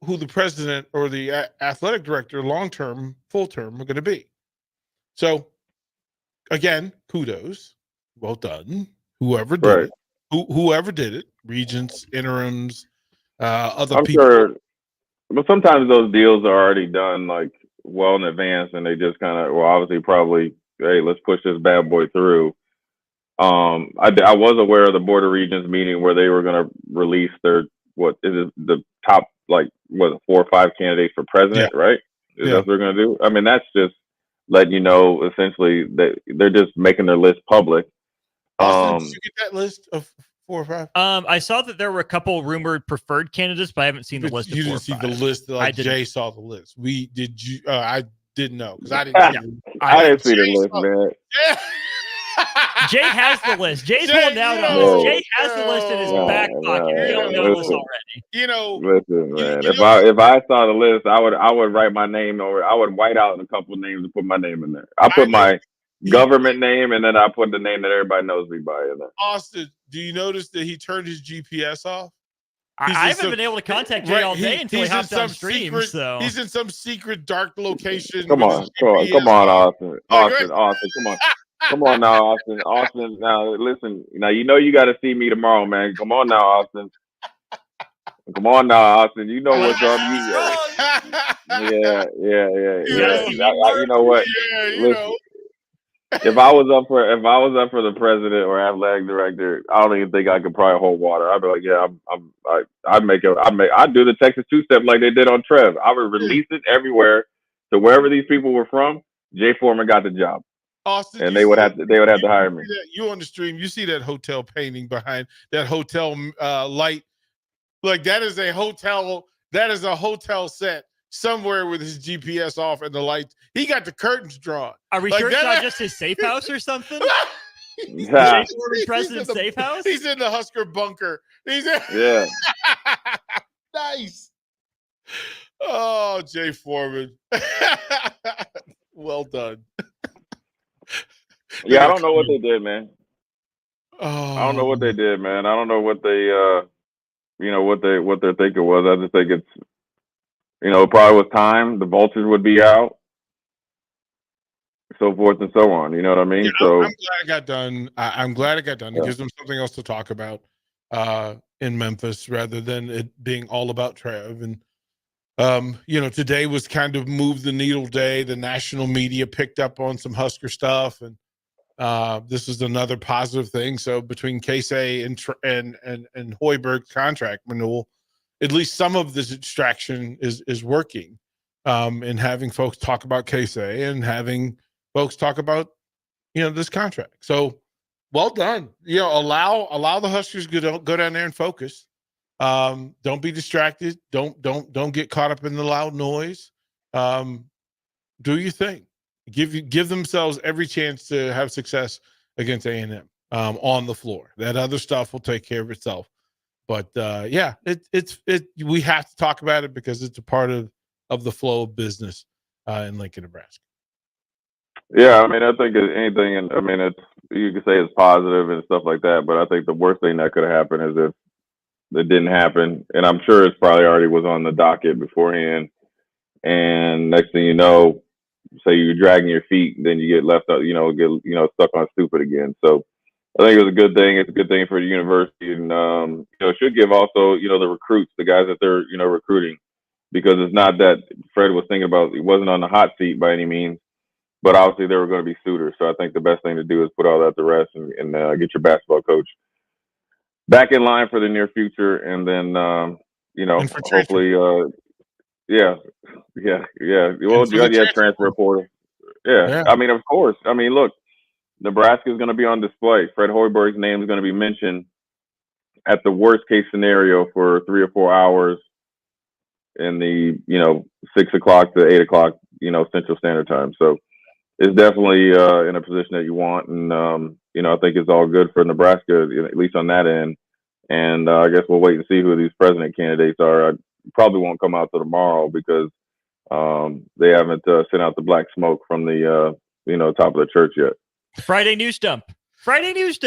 who the president or the athletic director long-term, full-term are going to be. So again, kudos. Well done. Whoever did it. Whoever did it. Regents, interims, other people. Sure. But sometimes those deals are already done like well in advance, and they just kind of, obviously probably, hey, let's push this bad boy through. I was aware of the Board of Regents meeting where they were going to release their, the top, 4 or 5 candidates for president, right? Is that what they're going to do? I mean, that's just letting you know, essentially, that they're just making their list public. Austin, did you get that list of 4 or 5? I saw that there were a couple rurumored preferred candidates, but I haven't seen the list. You didn't see the list. Like Jay saw the list. I didn't know because I didn't. I didn't see the list, man. Jay has the list. Jay's holding out on this. Jay has the list in his back pocket. You don't know this already. Listen, man. If I saw the list, I would write my name, or I would white out a couple of names and put my name in there. I put my government name, and then I put the name that everybody knows me by in there. Austin, do you notice that he turned his GPS off? I haven't been able to contact Jay all day until he hopped on stream. So he's in some secret dark location. Come on, Austin. Austin, come on. Come on now, Austin. Austin, now listen. Now you got to see me tomorrow, man. Come on now, Austin. Come on now, Austin. You know what's up. Yeah. You know what? Listen, if I was up for the president or athletic director, I don't even think I could probably hold water. I'd be like, I'd do the Texas two-step like they did on Trev. I would release it everywhere to wherever these people were from. Jay Foreman got the job. Austin, and they would have to hire me. You on the stream, you see that hotel painting behind that hotel light, like that is a hotel set somewhere with his GPS off and the lights. He got the curtains drawn. Are we sure it's not just his safe house or something? President's safe house? He's in the Husker bunker. Yeah. Nice. Oh, Jay Foreman. Well done. Yeah, I don't know what they did, man. I don't know what they did, man. I don't know what they what their thinking was. I just think it's, it probably was time. The vultures would be out, so forth and so on. You know what I mean? Yeah, So I'm glad it got done. I'm glad it got done. It Yeah. gives them something else to talk about in Memphis rather than it being all about Trev. And today was kind of move the needle day. The national media picked up on some Husker stuff, and this is another positive thing. So between Casey and Hoiberg's contract renewal, at least some of this distraction is working, and having folks talk about Casey and having folks talk about this contract. So well done. Allow the Huskers to go down there and focus. Don't be distracted. Don't get caught up in the loud noise. Do your thing. Give themselves every chance to have success against A&M on the floor. That other stuff will take care of itself. But we have to talk about it because it's a part of the flow of business in Lincoln, Nebraska. Yeah, I mean, I think anything, and I mean, you could say it's positive and stuff like that, but I think the worst thing that could have happened is if it didn't happen, and I'm sure it's probably already was on the docket beforehand. And next thing you know, say you're dragging your feet, then you get left out, get stuck on stupid again. So I think it was a good thing. It's a good thing for the university, and it should give also the recruits, the guys that they're recruiting, because it's not that Fred was thinking about. He wasn't on the hot seat by any means. But obviously, they were going to be suitors. So I think the best thing to do is put all that to rest and get your basketball coach back in line for the near future. And then, hopefully, yeah. Well, transfer portal. Yeah. I mean, of course. I mean, look, Nebraska is going to be on display. Fred Hoiberg's name is going to be mentioned at the worst case scenario for 3 or 4 hours in the, 6 o'clock to 8 o'clock, Central Standard Time. So, it's definitely in a position that you want, and I think it's all good for Nebraska, at least on that end. And I guess we'll wait and see who these president candidates are. I probably won't come out till tomorrow because they haven't sent out the black smoke from the top of the church yet. Friday news dump. Nebraska's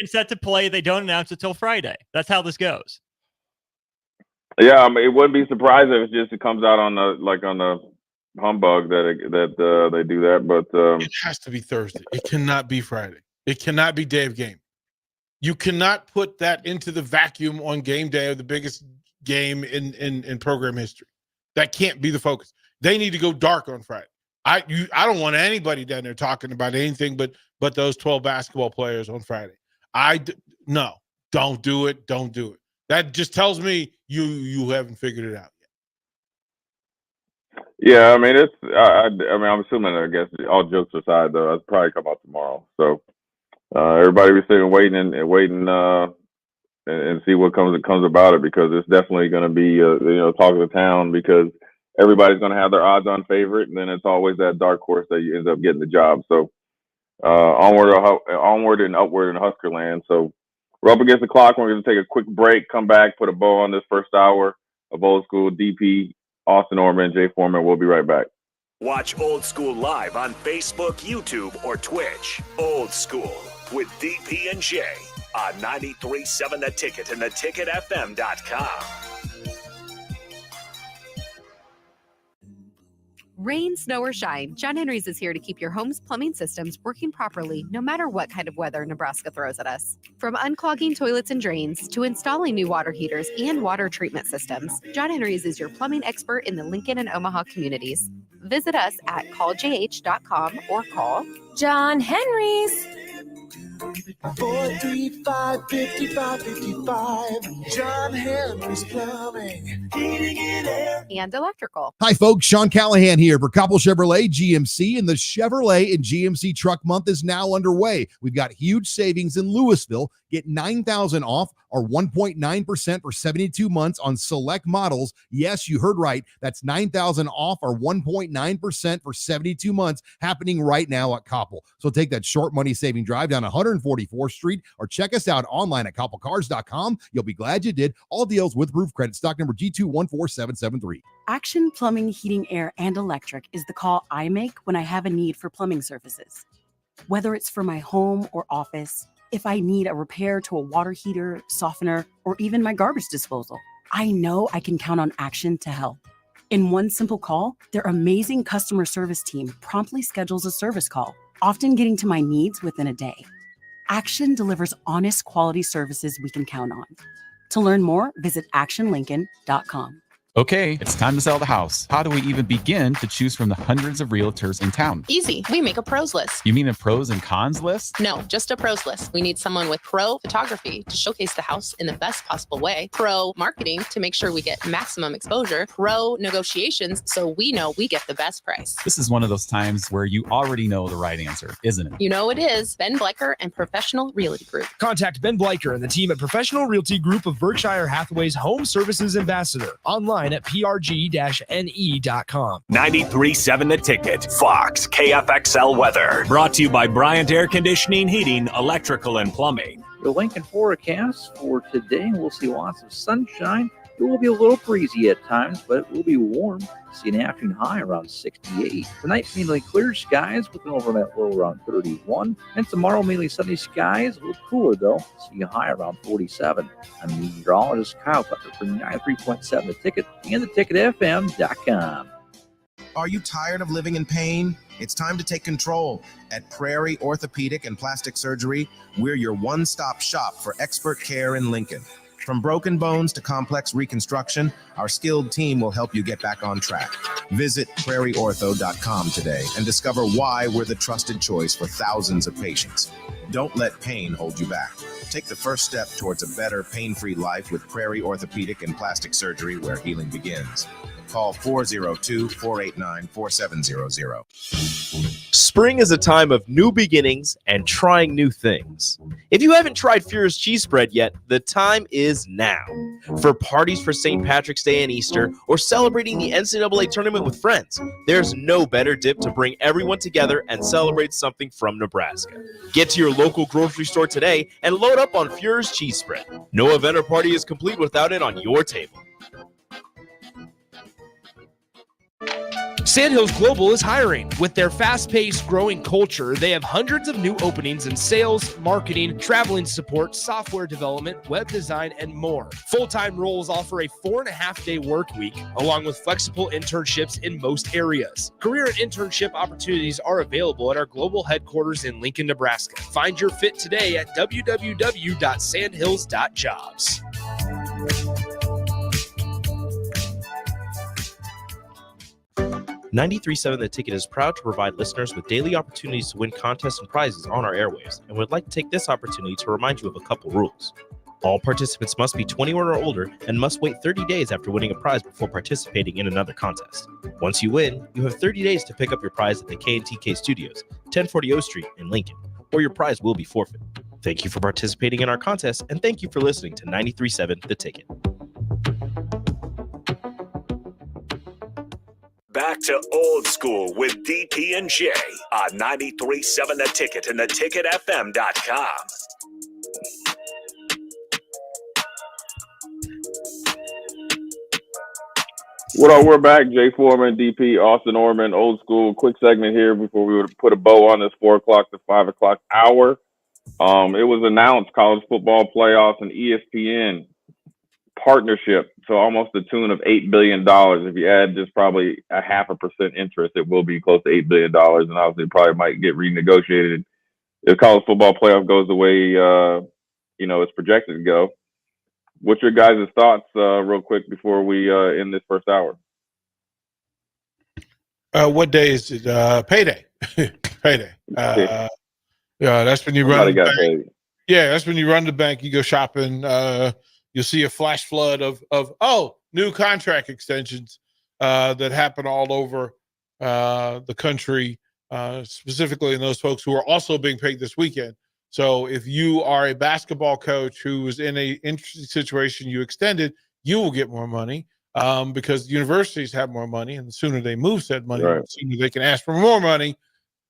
set to play. They don't announce it till Friday. That's how this goes. Yeah, I mean, it wouldn't be surprising if it comes out on the humbug that they do that, but it has to be Thursday. It cannot be Friday. It cannot be day of game. You cannot put that into the vacuum on game day of the biggest game in program history. That can't be the focus. They need to go dark on Friday. I don't want anybody down there talking about anything but those 12 basketball players on Friday. No, don't do it. Don't do it. That just tells me you haven't figured it out. Yeah, I mean, I'm assuming, I guess, all jokes aside, though, I'll probably come out tomorrow. So everybody was sitting waiting and see what comes about it, because it's definitely going to be, talk of the town, because everybody's going to have their odds-on favorite, and then it's always that dark horse that you end up getting the job. So onward and upward in Husker land. So we're up against the clock. We're going to take a quick break, come back, put a bow on this first hour of Old School. DP, Austin Orman, Jay Foreman. We'll be right back. Watch Old School live on Facebook, YouTube, or Twitch. Old School with DP and Jay on 93.7 The Ticket and theticketfm.com. Rain, snow, or shine, John Henry's is here to keep your home's plumbing systems working properly no matter what kind of weather Nebraska throws at us. From unclogging toilets and drains to installing new water heaters and water treatment systems, John Henry's is your plumbing expert in the Lincoln and Omaha communities. Visit us at calljh.com or call John Henry's. 435-5555. John Henry's Plumbing, Heating and Air, and Electrical. Hi, folks. Sean Callahan here for Koppel Chevrolet GMC, and the Chevrolet and GMC Truck Month is now underway. We've got huge savings in Louisville. Get $9,000 off or 1.9% for 72 months on select models. Yes, you heard right. That's $9,000 off or 1.9% for 72 months happening right now at Koppel. So take that short money saving drive down 144th Street or check us out online at koppelcars.com. You'll be glad you did. All deals with roof credit. Stock number G214773. Action Plumbing, Heating, Air, and Electric is the call I make when I have a need for plumbing services. Whether it's for my home or office, if I need a repair to a water heater, softener, or even my garbage disposal. I know I can count on Action to help. In one simple call, their amazing customer service team promptly schedules a service call, often getting to my needs within a day. Action delivers honest, quality services we can count on. To learn more, visit actionlincoln.com. Okay, it's time to sell the house. How do we even begin to choose from the hundreds of realtors in town? Easy. We make a pros list. You mean a pros and cons list? No, just a pros list. We need someone with pro photography to showcase the house in the best possible way, pro marketing to make sure we get maximum exposure, pro negotiations so we know we get the best price. This is one of those times where you already know the right answer, isn't it? You know it is. Ben Blecker and Professional Realty Group. Contact Ben Bleicher and the team at Professional Realty Group of Berkshire Hathaway's Home Services Ambassador. Online at prg-ne.com. 93.7 The Ticket, Fox, KFXL weather. Brought to you by Bryant Air Conditioning, Heating, Electrical, and Plumbing. The Lincoln forecast for today, we'll see lots of sunshine. It will be a little breezy at times, but it will be warm. See an afternoon high around 68. Tonight, mainly clear skies with an overnight low around 31. And tomorrow, mainly sunny skies, a little cooler though. See a high around 47. I'm meteorologist Kyle Tucker for 93.7 The Ticket and theticketfm.com. Are you tired of living in pain? It's time to take control. At Prairie Orthopedic and Plastic Surgery, we're your one-stop shop for expert care in Lincoln. From broken bones to complex reconstruction, our skilled team will help you get back on track. Visit prairieortho.com today and discover why we're the trusted choice for thousands of patients. Don't let pain hold you back. Take the first step towards a better, pain-free life with Prairie Orthopedic and Plastic Surgery, where healing begins. Call 402-489-4700. Spring is a time of new beginnings and trying new things. If you haven't tried Fuhrer's cheese spread yet, the time is now. For parties for St. Patrick's Day and Easter, or celebrating the NCAA tournament with friends, there's no better dip to bring everyone together and celebrate something from Nebraska. Get to your local grocery store today and load up on Fuhrer's cheese spread. No event or party is complete without it on your table. Sandhills Global is hiring. With their fast-paced, growing culture, they have hundreds of new openings in sales, marketing, traveling support, software development, web design, and more. Full-time roles offer a 4.5-day work week, along with flexible internships in most areas. Career and internship opportunities are available at our global headquarters in Lincoln, Nebraska. Find your fit today at www.sandhills.jobs. .93.7 The Ticket is proud to provide listeners with daily opportunities to win contests and prizes on our airwaves, and would like to take this opportunity to remind you of a couple rules. All participants must be 21 or older and must wait 30 days after winning a prize before participating in another contest. Once you win, you have 30 days to pick up your prize at the K&TK Studios, 1040 O Street in Lincoln, or your prize will be forfeit. Thank you for participating in our contest, and thank you for listening to 93.7 The Ticket. Back to old school with DP and J on 93.7 The Ticket and theticketfm.com. What up? We're back. Jay Foreman, DP, Austin Orman, old school. Quick segment here before we would put a bow on this 4 o'clock to 5 o'clock hour. It was announced college football playoffs and ESPN partnership, so almost the tune of $8 billion. If you add just probably 0.5% interest, it will be close to $8 billion, and obviously probably might get renegotiated if college football playoff goes the way it's projected to go. What's your guys' thoughts, real quick, before we end this first hour? What day is it? Payday. Payday. Yeah, that's when you run. Yeah, that's when you run the bank. You go shopping. You'll see a flash flood of new contract extensions that happen all over the country, specifically in those folks who are also being paid this weekend. So if you are a basketball coach who was in a interesting situation, you extended, you will get more money because universities have more money, and the sooner they move said money, the sooner they can ask for more money.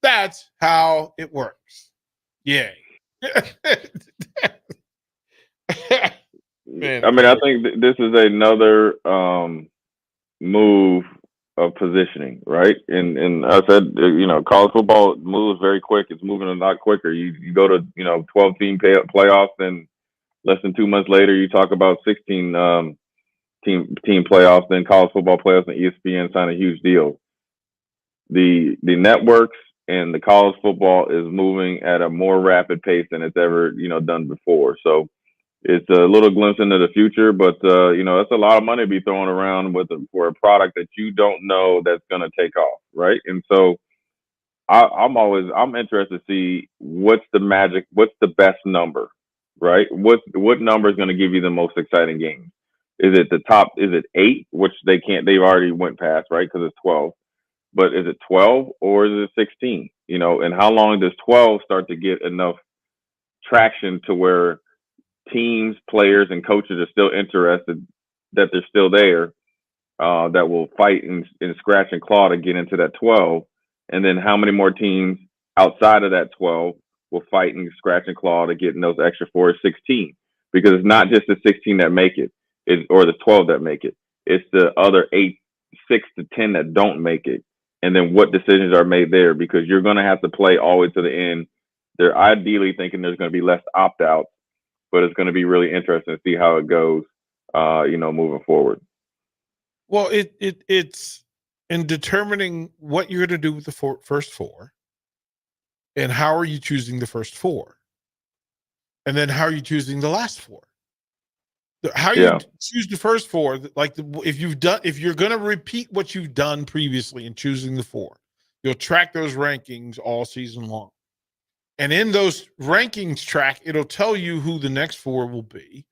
That's how it works. Yay. Man, I mean, I think this is another move of positioning, right? And I said, college football moves very quick. It's moving a lot quicker. You go to 12-team playoffs, and less than 2 months later, you talk about 16 team playoffs. Then college football playoffs, and ESPN signed a huge deal. The networks and the college football is moving at a more rapid pace than it's ever done before. So it's a little glimpse into the future, but that's a lot of money to be thrown around for a product that you don't know that's going to take off, right? And so I'm interested to see what's the magic, what's the best number, right? What number is going to give you the most exciting game? Is it the top? Is it 8, which they've already went past, right? Because it's 12. But is it 12 or is it 16? And how long does 12 start to get enough traction to where teams, players, and coaches are still interested, that they're still there, that will fight and scratch and claw to get into that 12? And then how many more teams outside of that 12 will fight and scratch and claw to get in those extra 4 or 16? Because it's not just the 16 that make it, or the 12 that make it. It's the other 8, 6 to 10 that don't make it. And then what decisions are made there, because you're going to have to play all the way to the end. They're ideally thinking there's going to be less opt-outs, but it's going to be really interesting to see how it goes, moving forward. Well, it's in determining what you're going to do with the first 4, and how are you choosing the first 4, and then how are you choosing the last 4. How you choose the first 4, if you're going to repeat what you've done previously in choosing the 4, you'll track those rankings all season long. And in those rankings track, it'll tell you who the next 4 will be,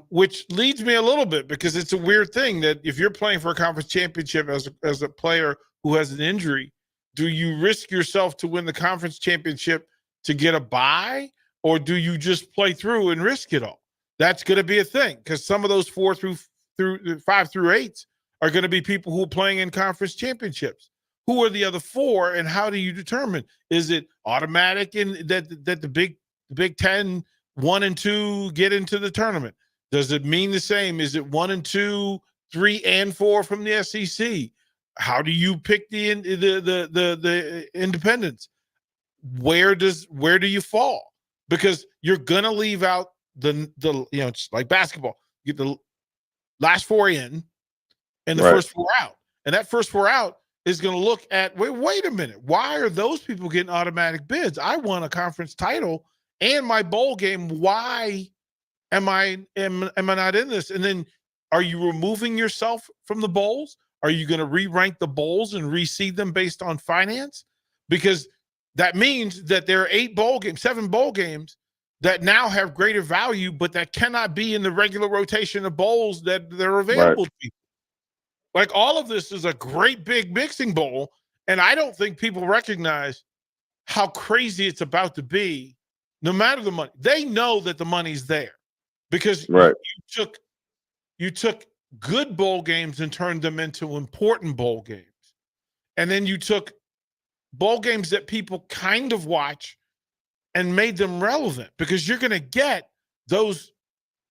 which leads me a little bit, because it's a weird thing that if you're playing for a conference championship as a player who has an injury, do you risk yourself to win the conference championship to get a bye, or do you just play through and risk it all? That's going to be a thing, because some of those 5 through 8s are going to be people who are playing in conference championships. Who are the other 4, and how do you determine? Is it automatic in that the Big Ten 1 and 2 get into the tournament? Does it mean the same? Is it 1 and 2, 3 and 4 from the SEC? How do you pick the independents? Where do you fall? Because you're gonna leave out the it's like basketball. You get the last 4 in and the first 4 out, and that first 4 out is going to look at, wait a minute, why are those people getting automatic bids? I won a conference title and my bowl game. Why am I not in this? And then, are you removing yourself from the bowls? Are you going to re-rank the bowls and reseed them based on finance? Because that means that there are 7 bowl games that now have greater value, but that cannot be in the regular rotation of bowls that they're available to people. Like, all of this is a great big mixing bowl, and I don't think people recognize how crazy it's about to be, no matter the money. They know that the money's there, because you took good bowl games and turned them into important bowl games. And then you took bowl games that people kind of watch and made them relevant, because you're going to get those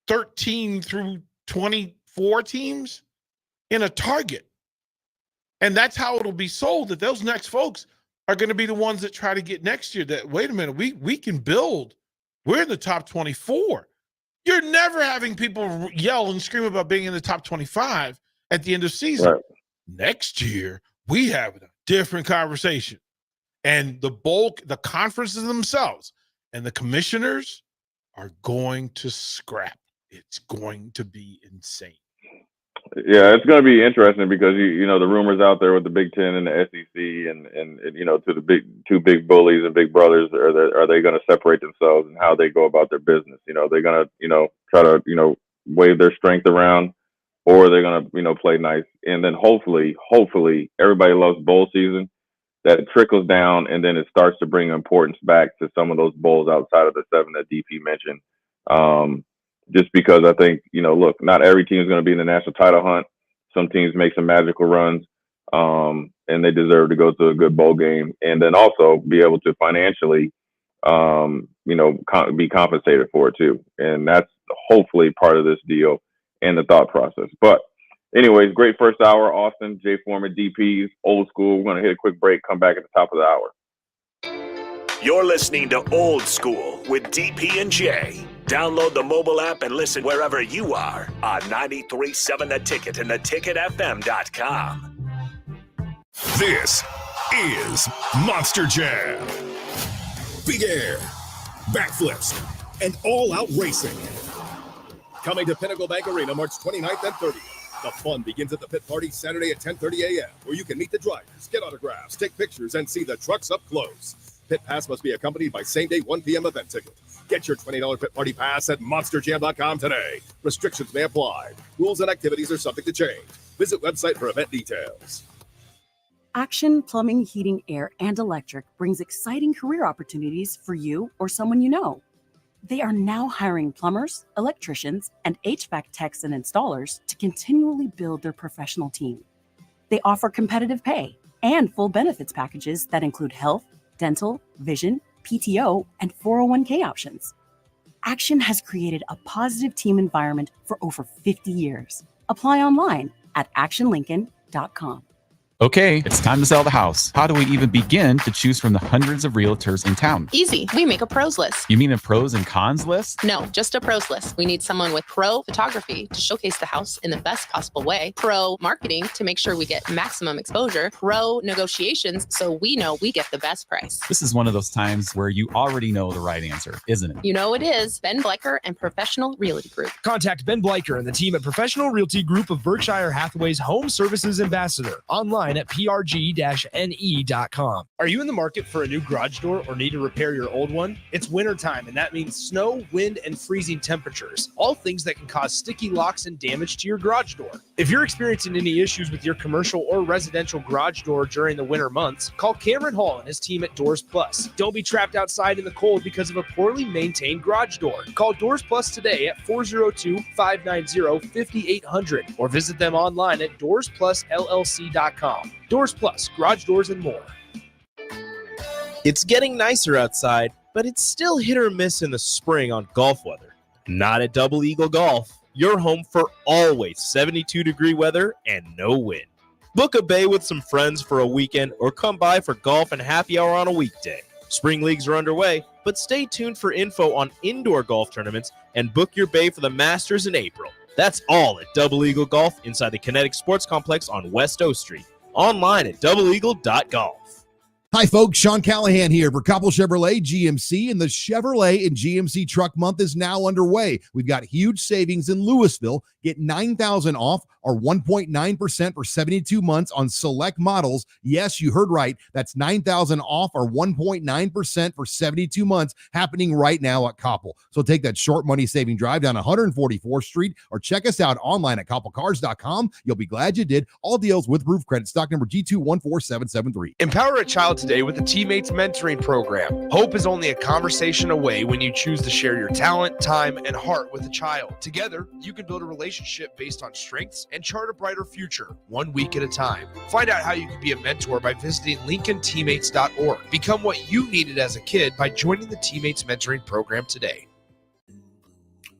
13 through 24 teams in a target. And that's how it'll be sold, that those next folks are going to be the ones that try to get next year, that, wait a minute, we can build. We're in the top 24. You're never having people yell and scream about being in the top 25 at the end of season. Right. Next year, we have a different conversation. And the conferences themselves and the commissioners are going to scrap. It's going to be insane. Yeah, it's going to be interesting, because the rumors out there with the Big Ten and the SEC and to the two big bullies and big brothers, are they going to separate themselves, and how they go about their business? They're going to try to wave their strength around, or they're going to play nice, and then hopefully everybody loves bowl season. That it trickles down, and then it starts to bring importance back to some of those bowls outside of the 7 that DP mentioned. Just because I think, look, not every team is going to be in the national title hunt. Some teams make some magical runs, and they deserve to go to a good bowl game, and then also be able to financially, be compensated for it too. And that's hopefully part of this deal and the thought process. But Anyways, great first hour. Austin, Jay Foreman, DPs, old school. We're going to hit a quick break, come back at the top of the hour. You're listening to Old School with DP and J. Download the mobile app and listen wherever you are on 93.7 The Ticket and theticketfm.com. This is Monster Jam. Big air, backflips, and all-out racing. Coming to Pinnacle Bank Arena March 29th and 30th. The fun begins at the pit party Saturday at 10:30 a.m., where you can meet the drivers, get autographs, take pictures, and see the trucks up close. Pit pass must be accompanied by same-day 1 p.m. event ticket. Get your $20 pit party pass at monsterjam.com today. Restrictions may apply. Rules and activities are subject to change. Visit website for event details. Action Plumbing, Heating, Air, and Electric brings exciting career opportunities for you or someone you know. They are now hiring plumbers, electricians, and HVAC techs and installers to continually build their professional team. They offer competitive pay and full benefits packages that include health, dental, vision, PTO, and 401k options. Action has created a positive team environment for over 50 years. Apply online at actionlincoln.com. Okay, it's time to sell the house. How do we even begin to choose from the hundreds of realtors in town? Easy. We make a pros list. You mean a pros and cons list? No, just a pros list. We need someone with pro photography to showcase the house in the best possible way, pro marketing to make sure we get maximum exposure, pro negotiations so we know we get the best price. This is one of those times where you already know the right answer, isn't it? You know it is. Ben Bleicher and Professional Realty Group. Contact Ben Bleicher and the team at Professional Realty Group of Berkshire Hathaway's Home Services Ambassador. Online at prg-ne.com. Are you in the market for a new garage door or need to repair your old one? It's wintertime, and that means snow, wind, and freezing temperatures, all things that can cause sticky locks and damage to your garage door. If you're experiencing any issues with your commercial or residential garage door during the winter months, call Cameron Hall and his team at Doors Plus. Don't be trapped outside in the cold because of a poorly maintained garage door. Call Doors Plus today at 402-590-5800 or visit them online at doorsplusllc.com. Doors Plus, garage doors and more. It's getting nicer outside, but it's still hit or miss in the spring on golf weather. Not at Double Eagle Golf. You're home for always 72-degree weather and no wind. Book a bay with some friends for a weekend or come by for golf and happy hour on a weekday. Spring leagues are underway, but stay tuned for info on indoor golf tournaments and book your bay for the Masters in April. That's all at Double Eagle Golf inside the Kinetic Sports Complex on West O Street. Online at doubleeagle.golf. Hi, folks. Sean Callahan here for Koppel Chevrolet GMC, and the Chevrolet and GMC Truck Month is now underway. We've got huge savings in Louisville. Get $9,000 off or 1.9% for 72 months on select models. Yes, you heard right. That's $9,000 off or 1.9% for 72 months happening right now at Koppel. So take that short money saving drive down 144th Street or check us out online at koppelcars.com. You'll be glad you did. All deals with roof credit. Stock number G214773. Empower a child today with the Teammates Mentoring Program. Hope is only a conversation away when you choose to share your talent, time, and heart with a child. Together, you can build a relationship based on strengths and chart a brighter future, 1 week at a time. Find out how you can be a mentor by visiting LincolnTeammates.org. Become what you needed as a kid by joining the Teammates Mentoring Program today.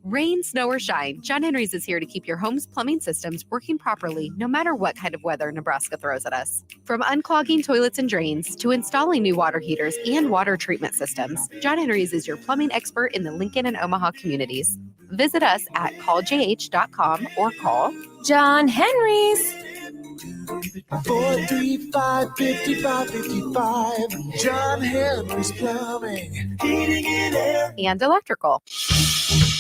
Rain, snow, or shine, John Henry's is here to keep your home's plumbing systems working properly no matter what kind of weather Nebraska throws at us. From unclogging toilets and drains to installing new water heaters and water treatment systems, John Henry's is your plumbing expert in the Lincoln and Omaha communities. Visit us at calljh.com or call John Henry's. 435-5555. John Henry's Plumbing, Heating and Air, and Electrical.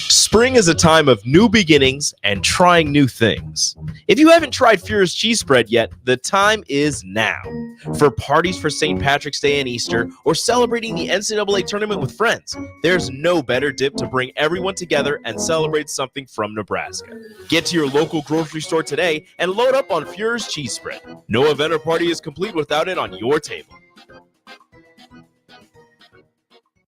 Spring is a time of new beginnings and trying new things. If you haven't tried Fuhrer's cheese spread yet, the time is now. For parties for St. Patrick's Day and Easter, or celebrating the NCAA tournament with friends, there's no better dip to bring everyone together and celebrate something from Nebraska. Get to your local grocery store today and load up on Fuhrer's cheese spread. No event or party is complete without it on your table.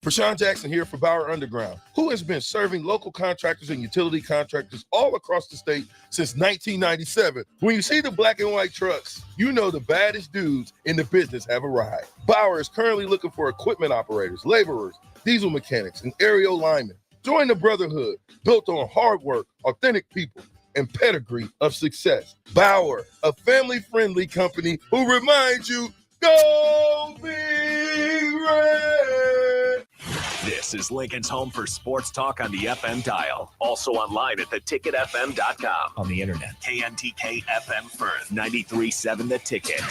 Prashawn Jackson here for Bauer Underground, who has been serving local contractors and utility contractors all across the state since 1997. When you see the black and white trucks, you know the baddest dudes in the business have arrived. Bauer is currently looking for equipment operators, laborers, diesel mechanics, and aerial linemen. Join the brotherhood built on hard work, authentic people, and pedigree of success. Bauer, a family-friendly company who reminds you, go Big Red! This is Lincoln's home for sports talk on the FM dial. Also online at theticketfm.com. On the internet. KNTK FM Firth, 93.7 The Ticket.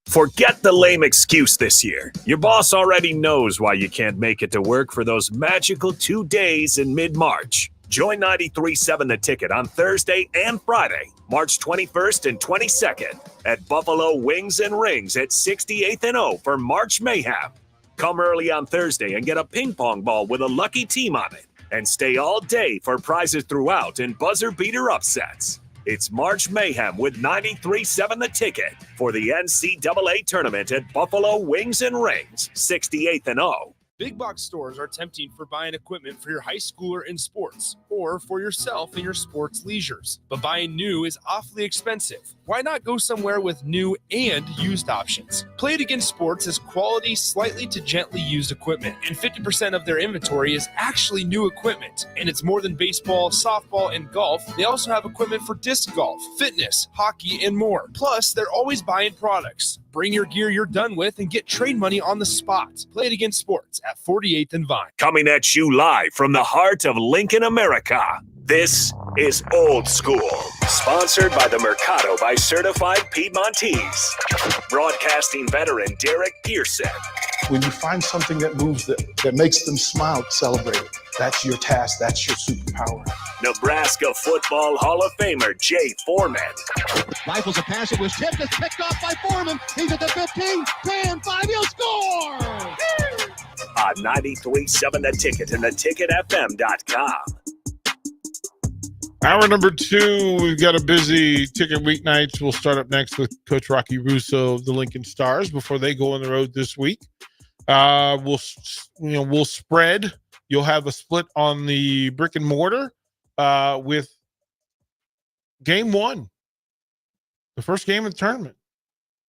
Forget the lame excuse this year. Your boss already knows why you can't make it to work for those magical 2 days in mid-March. Join 93.7 The Ticket on Thursday and Friday, March 21st and 22nd at Buffalo Wings and Rings at 68th and O for March Mayhem. Come early on Thursday and get a ping pong ball with a lucky team on it. And stay all day for prizes throughout and buzzer beater upsets. It's March Mayhem with 93.7 The Ticket for the NCAA tournament at Buffalo Wings and Rings, 68th and O. Big box stores are tempting for buying equipment for your high schooler in sports or for yourself in your sports leisures. But buying new is awfully expensive. Why not go somewhere with new and used options? Play It Again Sports is quality, slightly to gently used equipment, and 50% of their inventory is actually new equipment. And it's more than baseball, softball, and golf. They also have equipment for disc golf, fitness, hockey, and more. Plus, they're always buying products. Bring your gear you're done with and get trade money on the spot. Play It Again Sports at 48th and Vine. Coming at you live from the heart of Lincoln, America. This is Old School, sponsored by the Mercado by Certified Piedmontese. Broadcasting veteran Derek Pearson. When you find something that moves that makes them smile, celebrate it. That's your task. That's your superpower. Nebraska Football Hall of Famer Jay Foreman. Rifles a pass. It was tipped. It's picked off by Foreman. He's at the 15, 10, 5. He'll score! On 93.7 The Ticket and theticketfm.com. Hour number 2, we've got a busy Ticket weeknights. We'll start up next with Coach Rocky Russo of the Lincoln Stars before they go on the road this week. We'll spread. You'll have a split on the brick and mortar with game 1, the first game of the tournament.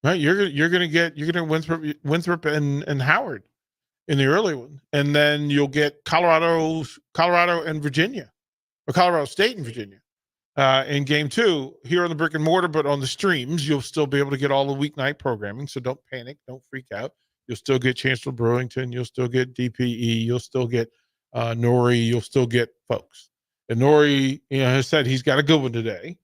Right, you're gonna Winthrop and Howard in the early one, and then you'll get Colorado and Virginia, or Colorado State and Virginia in game 2 here on the brick and mortar. But on the streams, you'll still be able to get all the weeknight programming. So don't panic, don't freak out. You'll still get Chancellor Brewington. You'll still get DPE. You'll still get Nori. You'll still get folks. And Nori, has said he's got a good one today.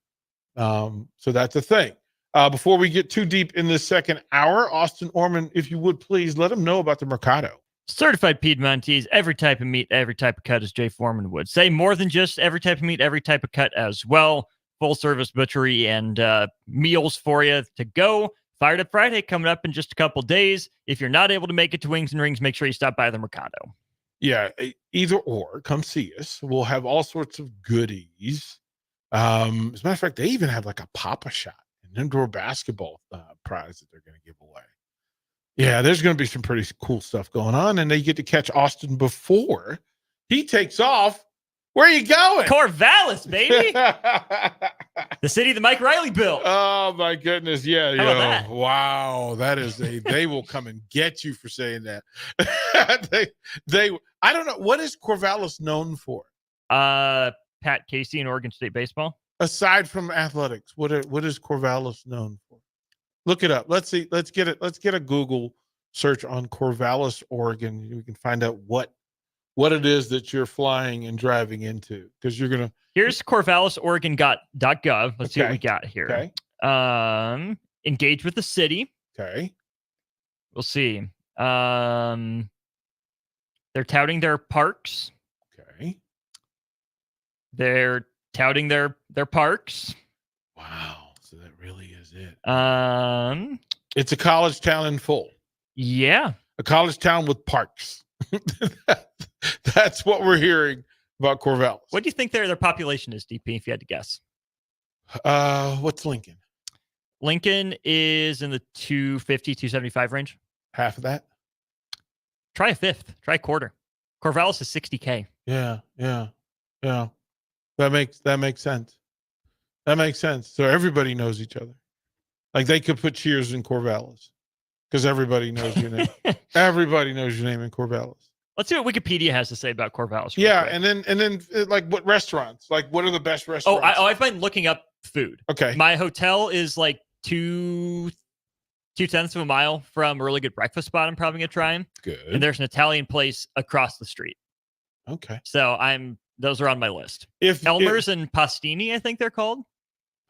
So that's a thing. Before we get too deep in this second hour, Austin Orman, if you would please let them know about the Mercado. Certified Piedmontese, every type of meat, every type of cut, as Jay Foreman would say. More than just every type of meat, every type of cut as well. Full service butchery and meals for you to go. Fired Up Friday coming up in just a couple days. If you're not able to make it to Wings and Rings, make sure you stop by the Mercado. Yeah, either or. Come see us. We'll have all sorts of goodies. As a matter of fact, they even have like a Papa Shot, an indoor basketball prize that they're going to give away. Yeah, there's going to be some pretty cool stuff going on, and they get to catch Austin before he takes off. Where are you going? Corvallis, baby. The city that Mike Riley built. Oh, my goodness. Yeah. How about that? Wow. That is they will come and get you for saying that. I don't know. What is Corvallis known for? Pat Casey in Oregon State baseball. Aside from athletics, what is Corvallis known for? Look it up. Let's see. Let's get a Google search on Corvallis, Oregon. We can find out what it is that you're flying and driving into, because you're gonna. Here's CorvallisOregon.gov. Let's see what we got here. Okay. Engage with the city. Okay. We'll see. They're touting their parks. Okay. They're touting their parks. Wow. So that really is it. It's a college town in full. Yeah. A college town with parks. That's what we're hearing about Corvallis. What do you think their population is, DP, if you had to guess? What's Lincoln? Lincoln is in the 250, 275 range. Half of that? Try a fifth. Try a quarter. Corvallis is 60K. Yeah. That makes sense. That makes sense. So everybody knows each other. Like they could put Cheers in Corvallis because everybody knows your name. Everybody knows your name in Corvallis. Let's see what Wikipedia has to say about Corvallis. Yeah, and then like what restaurants? Like what are the best Oh, restaurants? I've been looking up food. Okay. My hotel is like 2/10 of a mile from a really good breakfast spot I'm probably gonna try. Good. And there's an Italian place across the street. Okay. So those are on my list. Elmer's and Pastini, I think they're called.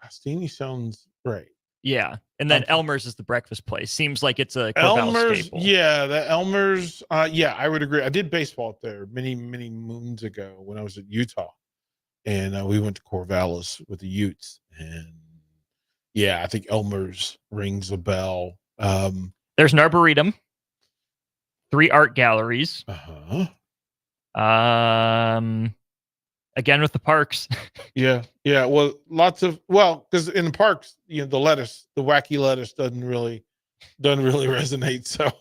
Pastini sounds right. Yeah. And then Elmer's is the breakfast place. Seems like it's a Corvallis Elmer's, staple. yeah, the Elmer's. Yeah, I would agree. I did baseball up there many moons ago when I was at Utah, and we went to Corvallis with the Utes, and yeah, I think Elmer's rings a bell. There's an arboretum, 3 art galleries. Again with the parks. Yeah. Well, because in the parks, the wacky lettuce doesn't really resonate. So,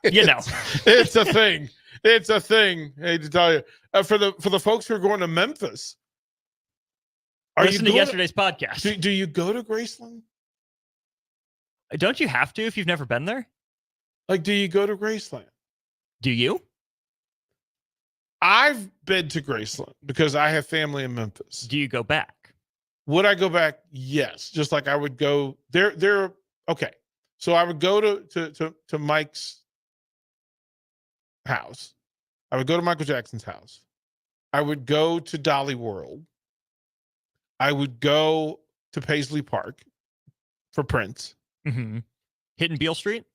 it's a thing. It's a thing. I hate to tell you. For the folks who are going to Memphis, Listen to yesterday's podcast. Do you go to Graceland? Don't you have to if you've never been there? Like, do you go to Graceland? Do you? I've been to Graceland because I have family in Memphis. Do you go back? Would I go back? Yes. Just like I would go there. Okay. So I would go to Mike's house. I would go to Michael Jackson's house. I would go to Dolly World. I would go to Paisley Park for Prince. Mm-hmm. Hidden Beale Street?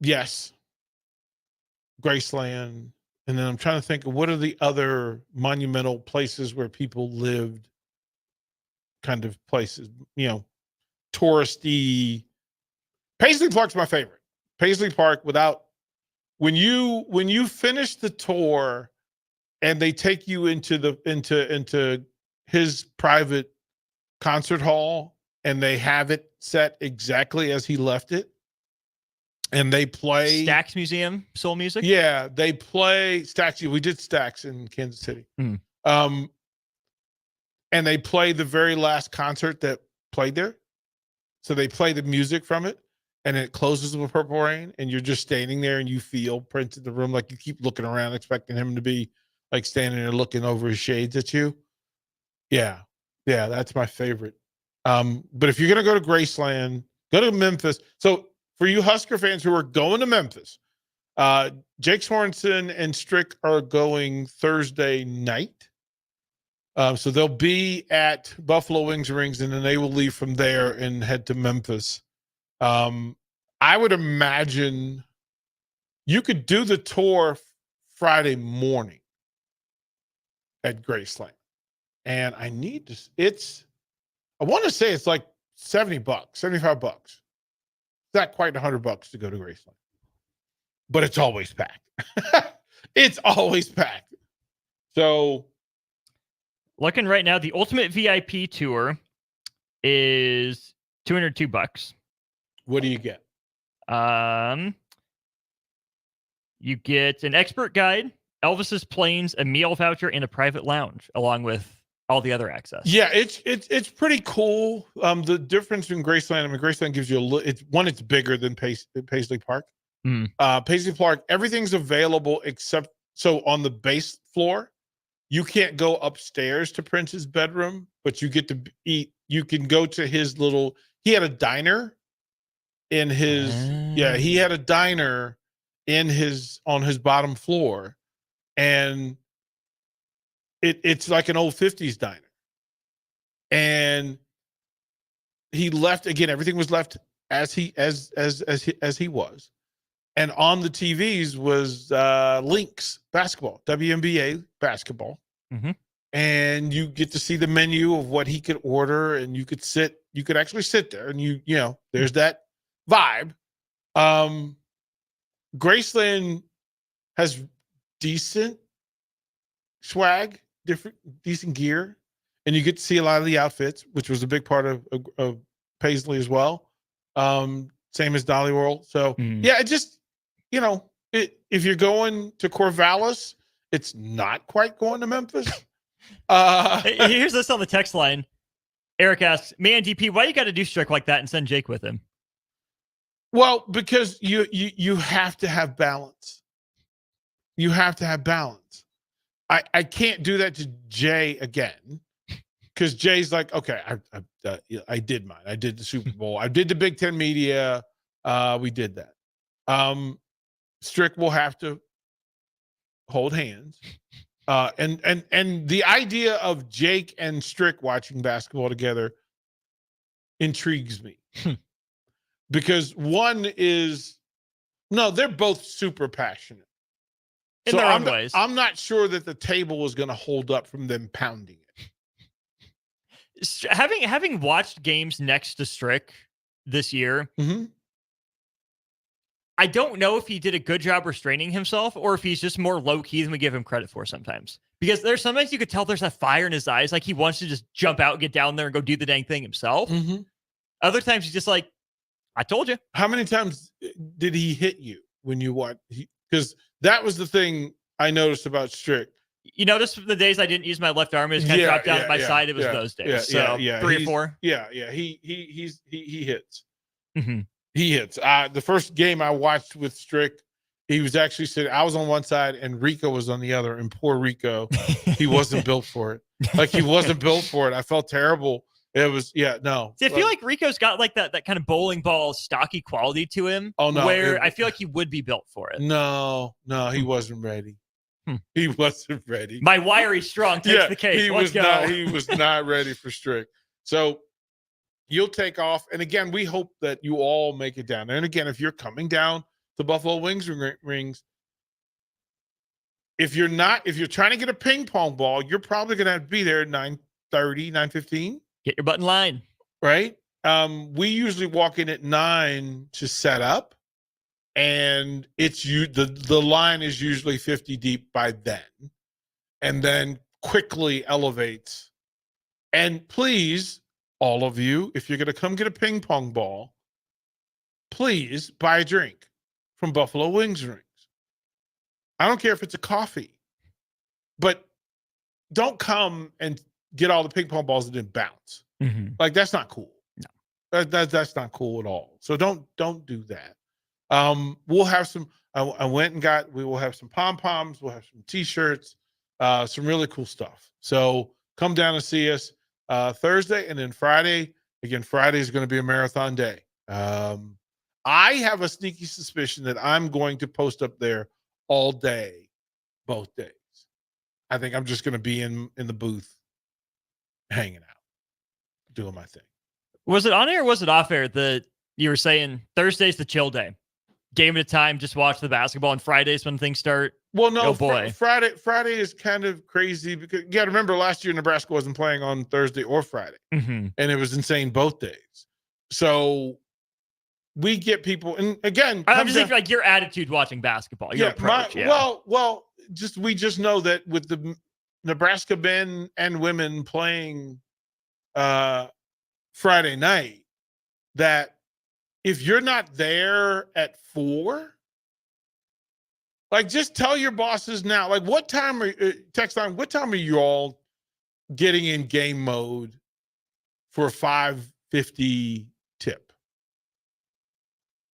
Yes. Graceland. And then I'm trying to think of what are the other monumental places where people lived, kind of places, touristy. Paisley Park's my favorite. Paisley Park, when you finish the tour and they take you into his private concert hall and they have it set exactly as he left it. And they play Stax Museum, soul music. Yeah, they play Stax. We did Stax in Kansas City. Mm. And they play the very last concert that played there. So they play the music from it, and it closes with Purple Rain, and you're just standing there, and you feel Prince in the room, like you keep looking around, expecting him to be like standing there looking over his shades at you. Yeah, that's my favorite. But if you're gonna go to Graceland, go to Memphis. So for you Husker fans who are going to Memphis, Jake Sorensen and Strick are going Thursday night. So they'll be at Buffalo Wings and Rings, and then they will leave from there and head to Memphis. I would imagine you could do the tour Friday morning at Graceland. And I want to say it's like $70, $75. Not quite $100 to go to Graceland, but it's always packed. It's always packed. So, looking right now, the Ultimate VIP tour is $202. What do you get? You get an expert guide, Elvis's planes, a meal voucher, and a private lounge, along with all the other access. Yeah, it's pretty cool. The difference in Graceland, Graceland gives you it's bigger than Paisley Park. Paisley Park, everything's available except on the base floor, you can't go upstairs to Prince's bedroom, but you get to eat. You can go to his he had a diner in his, he had a diner on his bottom floor, and it's like an old 50s diner. And he left again, everything was left as he was. And on the TVs was Lynx basketball, WNBA basketball. Mm-hmm. And you get to see the menu of what he could order, and you could actually sit there, and there's that vibe. Graceland has decent swag, decent gear, and you get to see a lot of the outfits, which was a big part of Paisley as well. Same as Dolly World. So yeah, it just, if you're going to Corvallis, it's not quite going to Memphis. Here's this on the text line. Eric asks, man, DP, why you got to do Strick like that and send Jake with him? Well, because you have to have balance. You have to have balance. I can't do that to Jay again, because Jay's like, okay, I did mine. I did the Super Bowl. I did the Big Ten media. We did that. Strick will have to hold hands. And the idea of Jake and Strick watching basketball together intrigues me. Because they're both super passionate. In their own ways. I'm not sure that the table is going to hold up from them pounding it. Having watched games next to Strick this year, I don't know if he did a good job restraining himself or if he's just more low-key than we give him credit for sometimes. Because there's sometimes you could tell there's a fire in his eyes, like he wants to just jump out and get down there and go do the dang thing himself. Other times he's just like, I told you. How many times did he hit you when you watched? Because that was the thing I noticed about Strick. You notice the days I didn't use my left arm, it just kind of dropped down at my side. It was those days. So 3 or 4. Yeah. He hits. He hits. The first game I watched with Strick, he was actually sitting. I was on one side and Rico was on the other. And poor Rico, he wasn't built for it. Like he wasn't built for it. I felt terrible. It was, no. See, I feel like Rico's got like that kind of bowling ball stocky quality to him. Oh, no. Where I feel like he would be built for it. No, he wasn't ready. He wasn't ready. My wiry strong takes the cake. He was not ready for Strick. So you'll take off. And again, we hope that you all make it down. And again, if you're coming down to Buffalo Wings Rings, if you're trying to get a ping pong ball, you're probably going to have to be there at 9:30, 9:15. Get your butt in line. Right? We usually walk in at 9 to set up. And the line is usually 50 deep by then. And then quickly elevates. And please, all of you, if you're going to come get a ping pong ball, please buy a drink from Buffalo Wings Rings. I don't care if it's a coffee, but don't come and get all the ping pong balls and then bounce. Like that's not cool. No, that's not cool at all. So don't do that. We'll have some. We will have some pom poms. We'll have some T-shirts. Some really cool stuff. So come down and see us Thursday, and then Friday. Again, Friday is going to be a marathon day. I have a sneaky suspicion that I'm going to post up there all day, both days. I think I'm just going to be in the booth, hanging out, doing my thing. Was it on air or was it off air that you were saying Thursday's the chill day? Game at a time, just watch the basketball, and Fridays when things start. Well, no, oh boy. Friday is kind of crazy because you got to remember last year Nebraska wasn't playing on Thursday or Friday, and it was insane both days. So we get people, and again, I'm just thinking like your attitude watching basketball, your approach. Well, we just know that with the Nebraska men and women playing Friday night, that if you're not there at 4, like just tell your bosses now, like what time what time are you all getting in game mode for a 5:50 tip?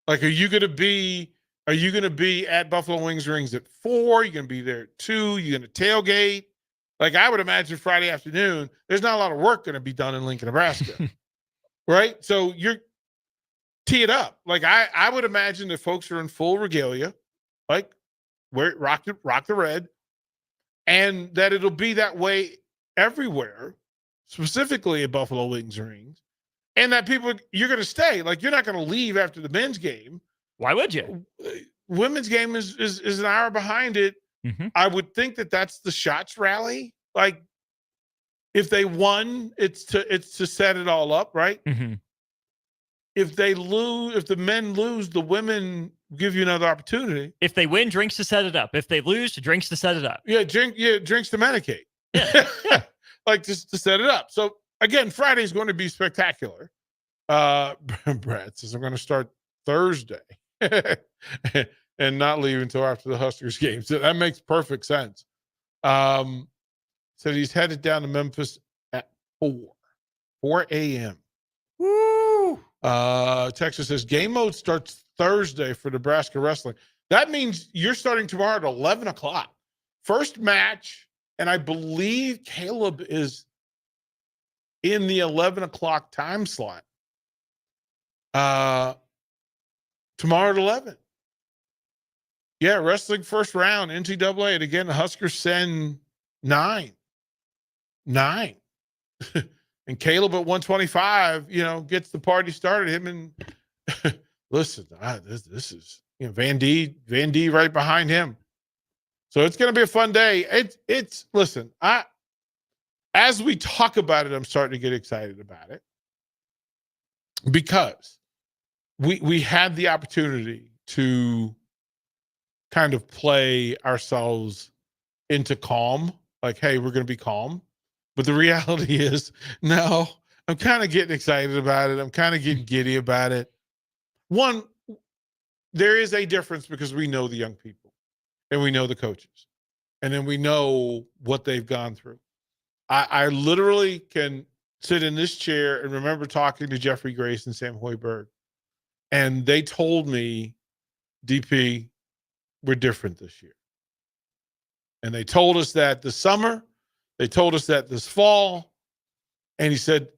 Like, are you going to be at Buffalo Wings Rings at 4? You're going to be there at 2? You're going to tailgate? Like I would imagine Friday afternoon, there's not a lot of work going to be done in Lincoln, Nebraska. Right? So you're tee it up. Like I would imagine that folks are in full regalia, like rock the red, and that it'll be that way everywhere, specifically at Buffalo Wings Rings, and that you're going to stay. Like you're not going to leave after the men's game. Why would you? Women's game is an hour behind it. I would think that that's the shots rally. Like if they won, it's to set it all up, right? If the men lose, the women give you another opportunity. If they win, drinks to set it up. If they lose, drinks to set it up. Drinks to medicate. Like just to set it up. So again, Friday is going to be spectacular. Brad says I'm going to start Thursday and not leave until after the Huskers game. So that makes perfect sense. Said he's headed down to Memphis at 4 a.m. Woo! Texas says game mode starts Thursday for Nebraska wrestling. That means you're starting tomorrow at 11 o'clock. First match, and I believe Caleb is in the 11 o'clock time slot. Tomorrow at 11. Yeah, wrestling first round, NCAA. And again, the Huskers send 9. And Caleb at 125, gets the party started. Him and listen, this is Van D right behind him. So it's going to be a fun day. It's listen, as we talk about it, I'm starting to get excited about it because we had the opportunity to kind of play ourselves into calm, like, hey, we're going to be calm. But the reality is, no, I'm kind of getting excited about it. I'm kind of getting giddy about it. One, there is a difference because we know the young people and we know the coaches and then we know what they've gone through. I literally can sit in this chair and remember talking to Jeffrey Grace and Sam Hoiberg, and they told me, DP, we're different this year. And they told us that this summer, they told us that this fall, and he said,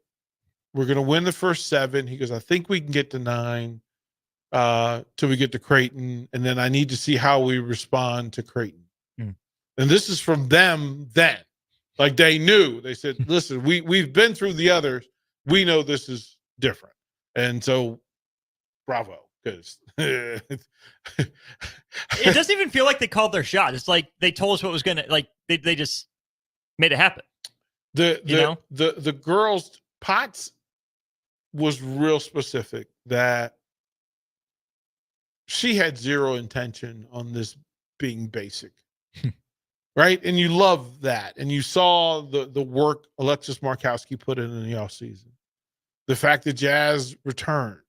we're going to win the first 7. He goes, I think we can get to 9 till we get to Creighton, and then I need to see how we respond to Creighton. And this is from them then. Like they knew. They said, listen, we've been through the others. We know this is different. And so, bravo. Because it doesn't even feel like they called their shot. It's like they told us what was going to, like, they just made it happen. The girls, Potts was real specific that she had zero intention on this being basic. Right? And you love that. And you saw the work Alexis Markowski put in the offseason. The fact that Jazz returned.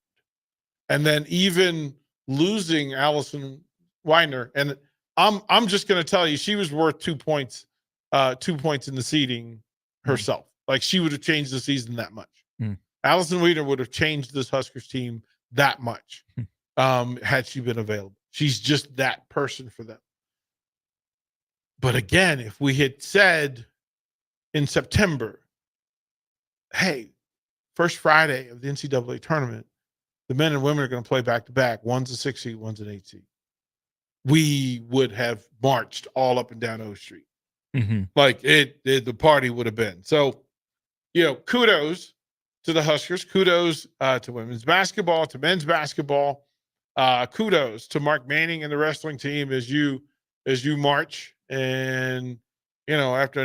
And then even losing Allison Weiner. And I'm just going to tell you, she was worth 2 points, 2 points in the seeding herself. Like she would have changed the season that much. Allison Weiner would have changed this Huskers team that much had she been available. She's just that person for them. But again, if we had said in September, hey, first Friday of the NCAA tournament, the men and women are going to play back-to-back. One's a 6 seed, one's an 8 seed. We would have marched all up and down O Street. Like the party would have been. So, kudos to the Huskers. Kudos to women's basketball, to men's basketball. Kudos to Mark Manning and the wrestling team as you march. And, after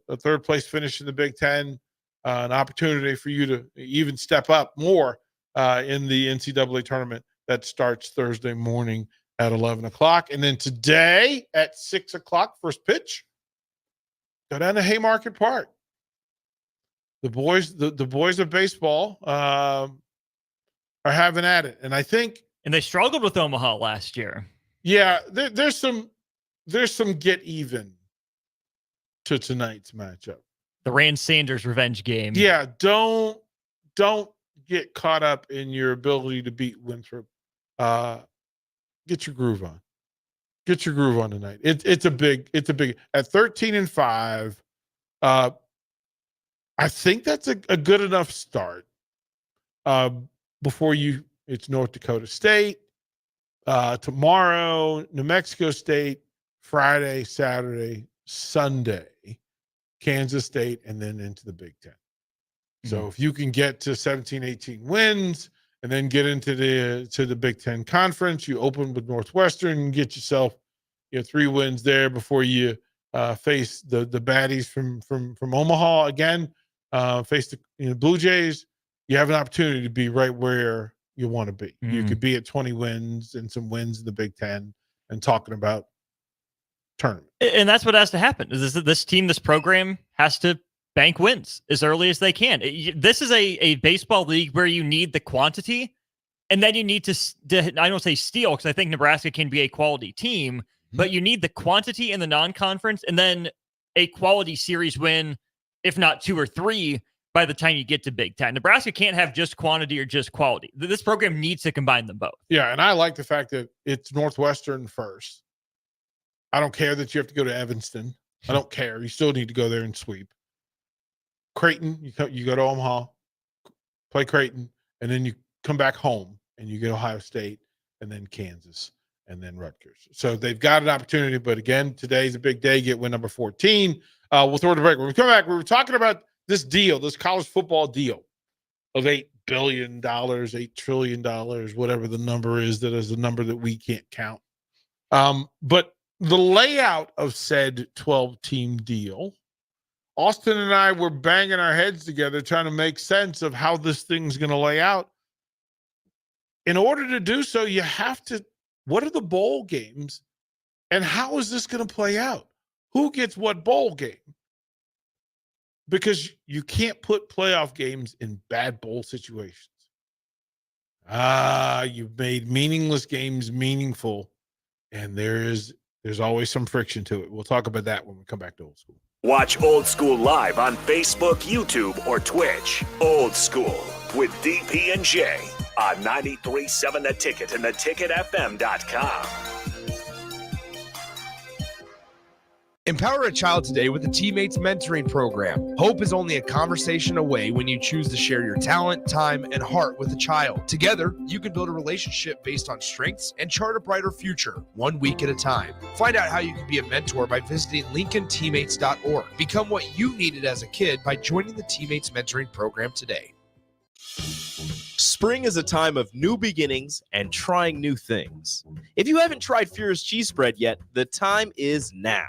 a third place finish in the Big Ten, an opportunity for you to even step up more in the NCAA tournament that starts Thursday morning at 11 o'clock. And then today at 6 o'clock, first pitch, go down to Haymarket Park. The boys of baseball are having at it. And I think. And they struggled with Omaha last year. Yeah, there's some get even to tonight's matchup. The Rand Sanders revenge game. Yeah, don't get caught up in your ability to beat Winthrop. Get your groove on. Get your groove on tonight. It's a big at 13-5. I think that's a good enough start. Before it's North Dakota State. Tomorrow, New Mexico State, Friday, Saturday, Sunday, Kansas State, and then into the Big Ten. So if you can get to 17, 18 wins and then get into the Big Ten Conference, you open with Northwestern and get yourself 3 wins there before you face the baddies from Omaha again, face the Blue Jays. You have an opportunity to be right where you want to be. You could be at 20 wins and some wins in the Big Ten and talking about tournament. And that's what has to happen. This team, this program has to bank wins as early as they can. This is a baseball league where you need the quantity, and then you need to I don't say steal, because I think Nebraska can be a quality team, but you need the quantity in the non-conference and then a quality series win, if not 2 or 3, by the time you get to Big Ten. Nebraska can't have just quantity or just quality. This program needs to combine them both. Yeah, and I like the fact that it's Northwestern first. I don't care that you have to go to Evanston. I don't care. You still need to go there and sweep. Creighton, you go to Omaha, play Creighton, and then you come back home and you get Ohio State and then Kansas and then Rutgers. So they've got an opportunity, but again, today's a big day. Get win number 14. We'll throw it a break. When we come back, we were talking about this deal, this college football deal of $8 billion, $8 trillion, whatever the number is, that is a number that we can't count. But the layout of said 12-team deal, Austin and I were banging our heads together trying to make sense of how this thing's going to lay out. In order to do so, you have to, what are the bowl games and how is this going to play out? Who gets what bowl game? Because you can't put playoff games in bad bowl situations. You've made meaningless games meaningful, and there's always some friction to it. We'll talk about that when we come back to Old School. Watch Old School live on Facebook, YouTube, or Twitch. Old School with DP and J on 93.7 The Ticket and theticketfm.com. Empower a child today with the Teammates Mentoring Program. Hope is only a conversation away when you choose to share your talent, time, and heart with a child. Together, you can build a relationship based on strengths and chart a brighter future, 1 week at a time. Find out how you can be a mentor by visiting LincolnTeammates.org. Become what you needed as a kid by joining the Teammates Mentoring Program today. Spring is a time of new beginnings and trying new things. If you haven't tried Fierce Cheese Spread yet, the time is now.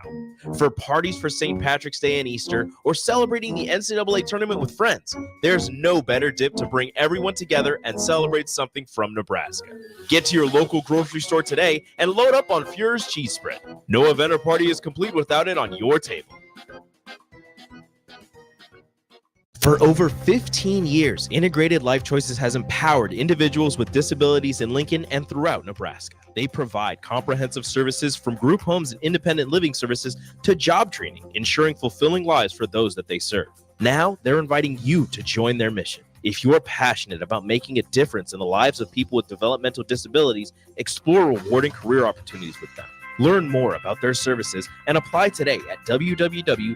For parties for St. Patrick's Day and Easter, or celebrating the NCAA tournament with friends, there's no better dip to bring everyone together and celebrate something from Nebraska. Get to your local grocery store today and load up on Fierce Cheese Spread. No event or party is complete without it on your table. For over 15 years, Integrated Life Choices has empowered individuals with disabilities in Lincoln and throughout Nebraska. They provide comprehensive services from group homes and independent living services to job training, ensuring fulfilling lives for those that they serve. Now, they're inviting you to join their mission. If you're passionate about making a difference in the lives of people with developmental disabilities, explore rewarding career opportunities with them. Learn more about their services and apply today at www.ilc.net.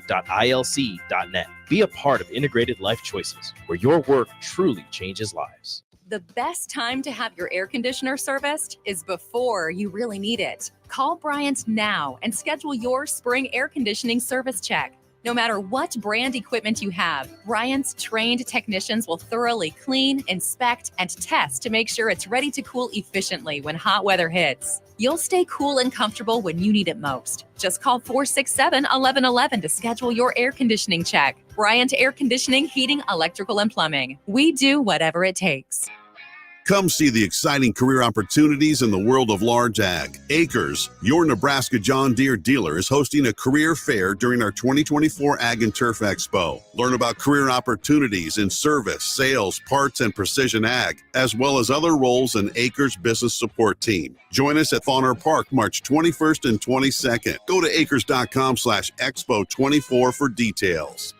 Be a part of Integrated Life Choices, where your work truly changes lives. The best time to have your air conditioner serviced is before you really need it. Call Bryant now and schedule your spring air conditioning service check. No matter what brand equipment you have, Bryant's trained technicians will thoroughly clean, inspect, and test to make sure it's ready to cool efficiently when hot weather hits. You'll stay cool and comfortable when you need it most. Just call 467-1111 to schedule your air conditioning check. Bryant Air Conditioning, Heating, Electrical, and Plumbing. We do whatever it takes. Come see the exciting career opportunities in the world of large ag. Acres, your Nebraska John Deere dealer, is hosting a career fair during our 2024 Ag and Turf Expo. Learn about career opportunities in service, sales, parts, and precision ag, as well as other roles in Acres business support team. Join us at Fauner Park March 21st and 22nd. Go to acres.com/expo24 for details.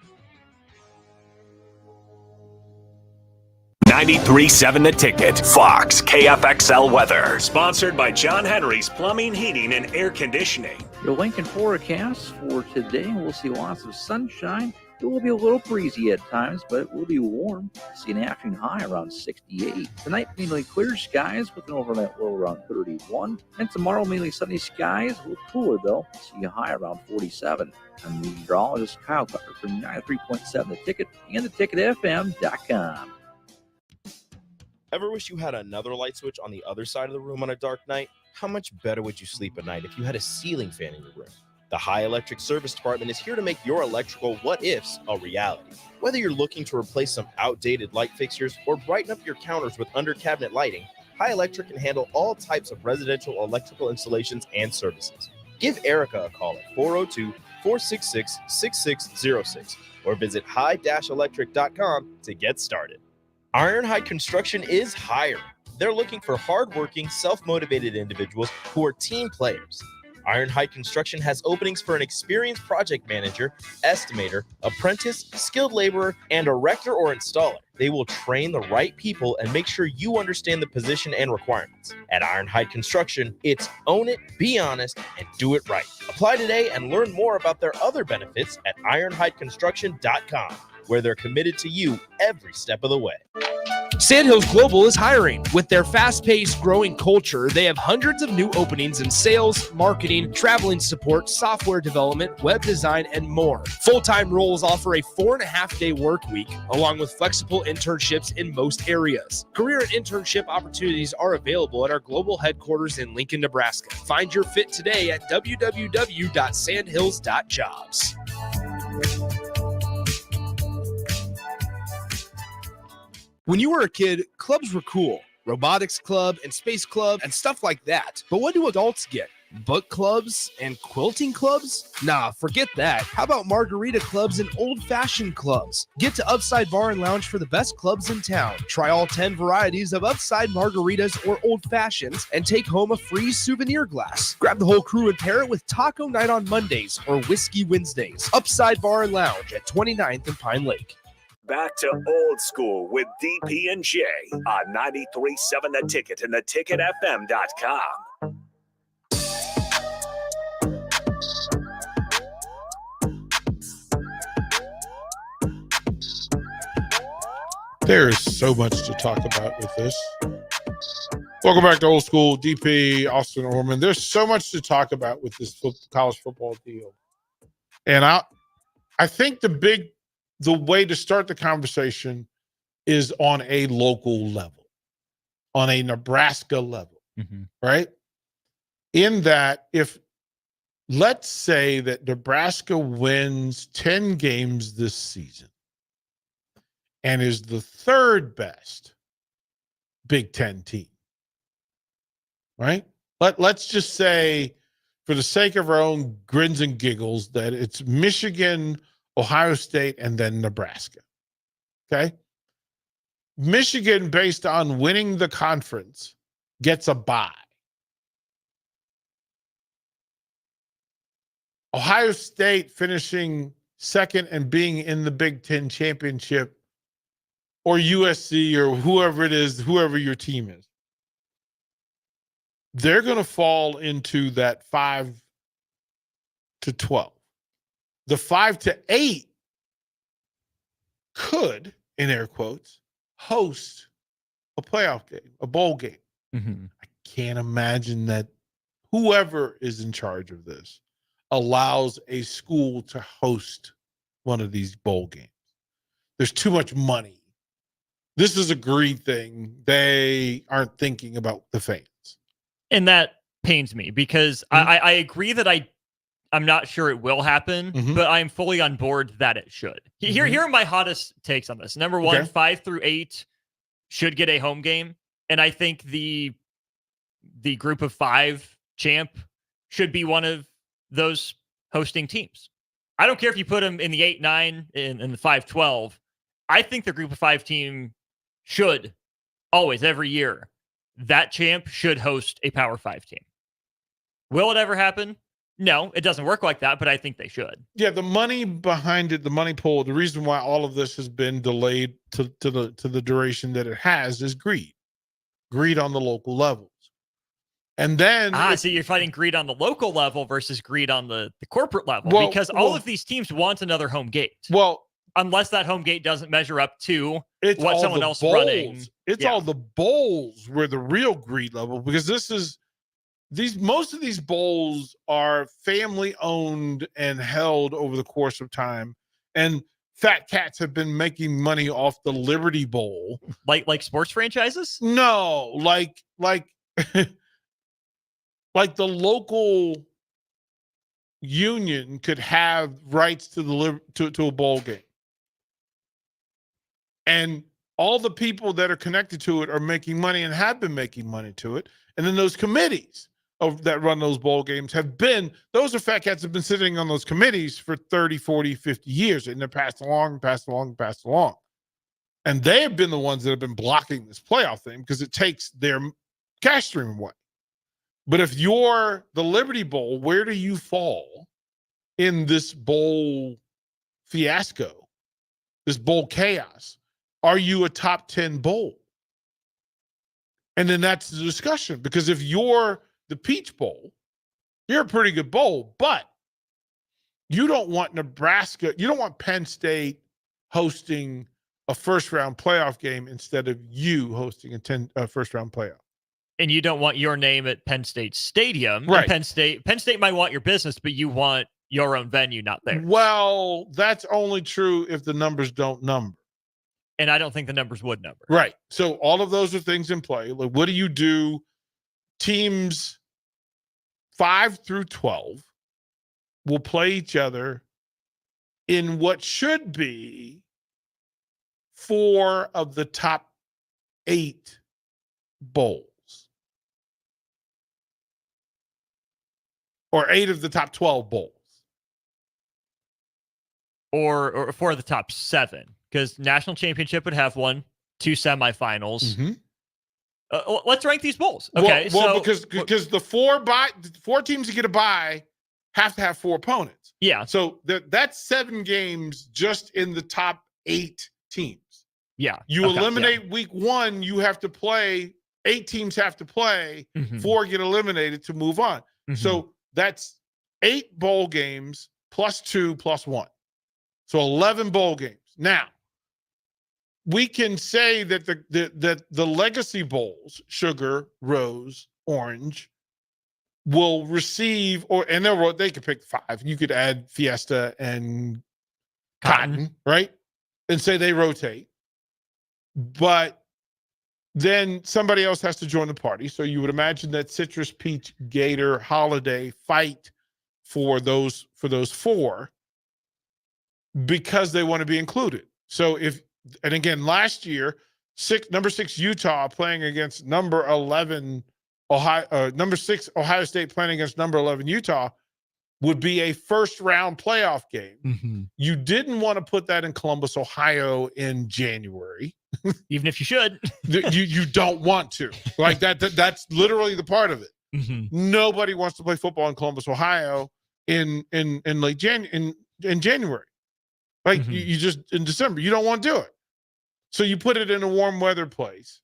93.7 The Ticket, Fox, KFXL weather. Sponsored by John Henry's Plumbing, Heating, and Air Conditioning. Your Lincoln forecast for today, we'll see lots of sunshine. It will be a little breezy at times, but it will be warm. See an afternoon high around 68. Tonight, mainly clear skies with an overnight low around 31. And tomorrow, mainly sunny skies, a little cooler though. See a high around 47. I'm meteorologist Kyle Tucker from 93.7 The Ticket and theticketfm.com. Ever wish you had another light switch on the other side of the room on a dark night? How much better would you sleep at night if you had a ceiling fan in your room? The High Electric Service Department is here to make your electrical what-ifs a reality. Whether you're looking to replace some outdated light fixtures or brighten up your counters with under-cabinet lighting, High Electric can handle all types of residential electrical installations and services. Give Erica a call at 402-466-6606 or visit high-electric.com to get started. Ironhide Construction is hiring. They're looking for hardworking, self-motivated individuals who are team players. Ironhide Construction has openings for an experienced project manager, estimator, apprentice, skilled laborer, and erector or installer. They will train the right people and make sure you understand the position and requirements. At Ironhide Construction, it's own it, be honest, and do it right. Apply today and learn more about their other benefits at ironhideconstruction.com, where they're committed to you every step of the way. Sandhills Global is hiring. With their fast-paced, growing culture, they have hundreds of new openings in sales, marketing, traveling support, software development, web design, and more. Full-time roles offer a 4.5-day work week, along with flexible internships in most areas. Career and internship opportunities are available at our global headquarters in Lincoln, Nebraska. Find your fit today at www.sandhills.jobs. When you were a kid, clubs were cool. Robotics club and space club and stuff like that. But what do adults get? Book clubs and quilting clubs? Nah, forget that. How about margarita clubs and old-fashioned clubs? Get to Upside Bar and Lounge for the best clubs in town. Try all 10 varieties of Upside margaritas or old fashions and take home a free souvenir glass. Grab the whole crew and pair it with taco night on Mondays or whiskey Wednesdays. Upside Bar and Lounge at 29th and Pine Lake. Back to old school with DP and J on 93.7 The Ticket and theticketfm.com. There is so much to talk about with this. Welcome back to Old School, DP, Austin Orman. There's so much to talk about with this college football deal. And I think the way to start the conversation is on a local level, on a Nebraska level, right? In that, if let's say that Nebraska wins 10 games this season and is the third best Big Ten team, right? Let's just say, for the sake of our own grins and giggles, that it's Michigan, Ohio State, and then Nebraska. Okay? Michigan, based on winning the conference, gets a bye. Ohio State finishing second and being in the Big Ten championship, or USC, or whoever it is, whoever your team is, they're going to fall into that 5 to 12. The 5 to 8 could, in air quotes, host a playoff game, a bowl game. I can't imagine that whoever is in charge of this allows a school to host one of these bowl games. There's too much money. This is a greed thing. They aren't thinking about the fans. And that pains me because I agree that I'm not sure it will happen, but I'm fully on board that it should. Here are my hottest takes on this. Number one, 5 through 8 should get a home game. And I think the group of 5 champ should be one of those hosting teams. I don't care if you put them in the 8-9 and the 5-12. I think the group of 5 team should always, every year, that champ should host a Power 5 team. Will it ever happen? No, it doesn't work like that, but I think they should. Yeah, the money behind it, the money pool, the reason why all of this has been delayed to the duration that it has is greed. Greed on the local levels. And then so you're fighting greed on the local level versus greed on the corporate level, because all of these teams want another home gate. Well, unless that home gate doesn't measure up to it's what someone else bowls. Running. It's all the bowls where the real greed level, because most of these bowls are family owned and held over the course of time. And fat cats have been making money off the Liberty Bowl. Like sports franchises? No, like like the local union could have rights to to a bowl game. And all the people that are connected to it are making money and have been making money to it. And then those committees that run those bowl games those are fat cats have been sitting on those committees for 30, 40, 50 years. And they're passed along. And they have been the ones that have been blocking this playoff thing because it takes their cash stream away. But if you're the Liberty Bowl, where do you fall in this bowl fiasco, this bowl chaos? Are you a top 10 bowl? And then that's the discussion. Because if you're the Peach Bowl, you're a pretty good bowl, but you don't want Nebraska, you don't want Penn State hosting a first-round playoff game instead of you hosting a first-round playoff. And you don't want your name at Penn State Stadium. Right. Penn State might want your business, but you want your own venue, not theirs. Well, that's only true if the numbers don't number. And I don't think the numbers would number. Right. So all of those are things in play. Like, what do you do? Teams 5 through 12 will play each other in what should be 4 of the top 8 bowls. Or 8 of the top 12 bowls. Or 4 of the top 7. Because national championship would have 1, 2 semifinals. Mm-hmm. Let's rank these bowls. Okay. Well, because the 4 teams that get a bye have to have 4 opponents. Yeah. So that's 7 games just in the top 8 teams. Yeah. You eliminate week 1, you have to play, 8 teams have to play, 4 get eliminated to move on. So that's 8 bowl games plus 2 plus 1. So 11 bowl games. Now, we can say that the legacy bowls, Sugar, Rose, Orange, will receive, they could pick 5. You could add Fiesta and Cotton, right? And say they rotate. But then somebody else has to join the party. So you would imagine that Citrus, Peach, Gator, Holiday fight for those 4 because they want to be included. So and again, last year, number 6 Utah playing against number 11 number 6 Ohio State playing against number 11 Utah would be a first-round playoff game. You didn't want to put that in Columbus, Ohio in January. Even if you should. you don't want to. Like that's literally the part of it. Nobody wants to play football in Columbus, Ohio in late in January. Like you just in December, you don't want to do it. So you put it in a warm weather place.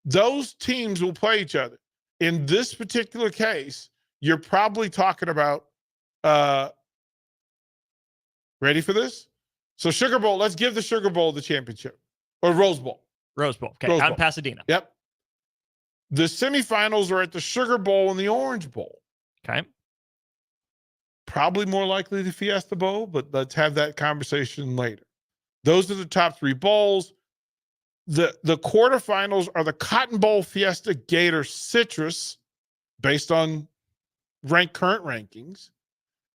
Those teams will play each other. In this particular case, you're probably talking about ready for this? So Sugar Bowl, let's give the Sugar Bowl the championship. Or Rose Bowl. Rose Bowl. Okay, Rose out Bowl. in Pasadena. Yep. The semifinals are at the Sugar Bowl and the Orange Bowl. Okay. Probably more likely the Fiesta Bowl, but let's have that conversation later. Those are the top 3 bowls. The quarterfinals are the Cotton Bowl, Fiesta, Gator, Citrus, based on current rankings.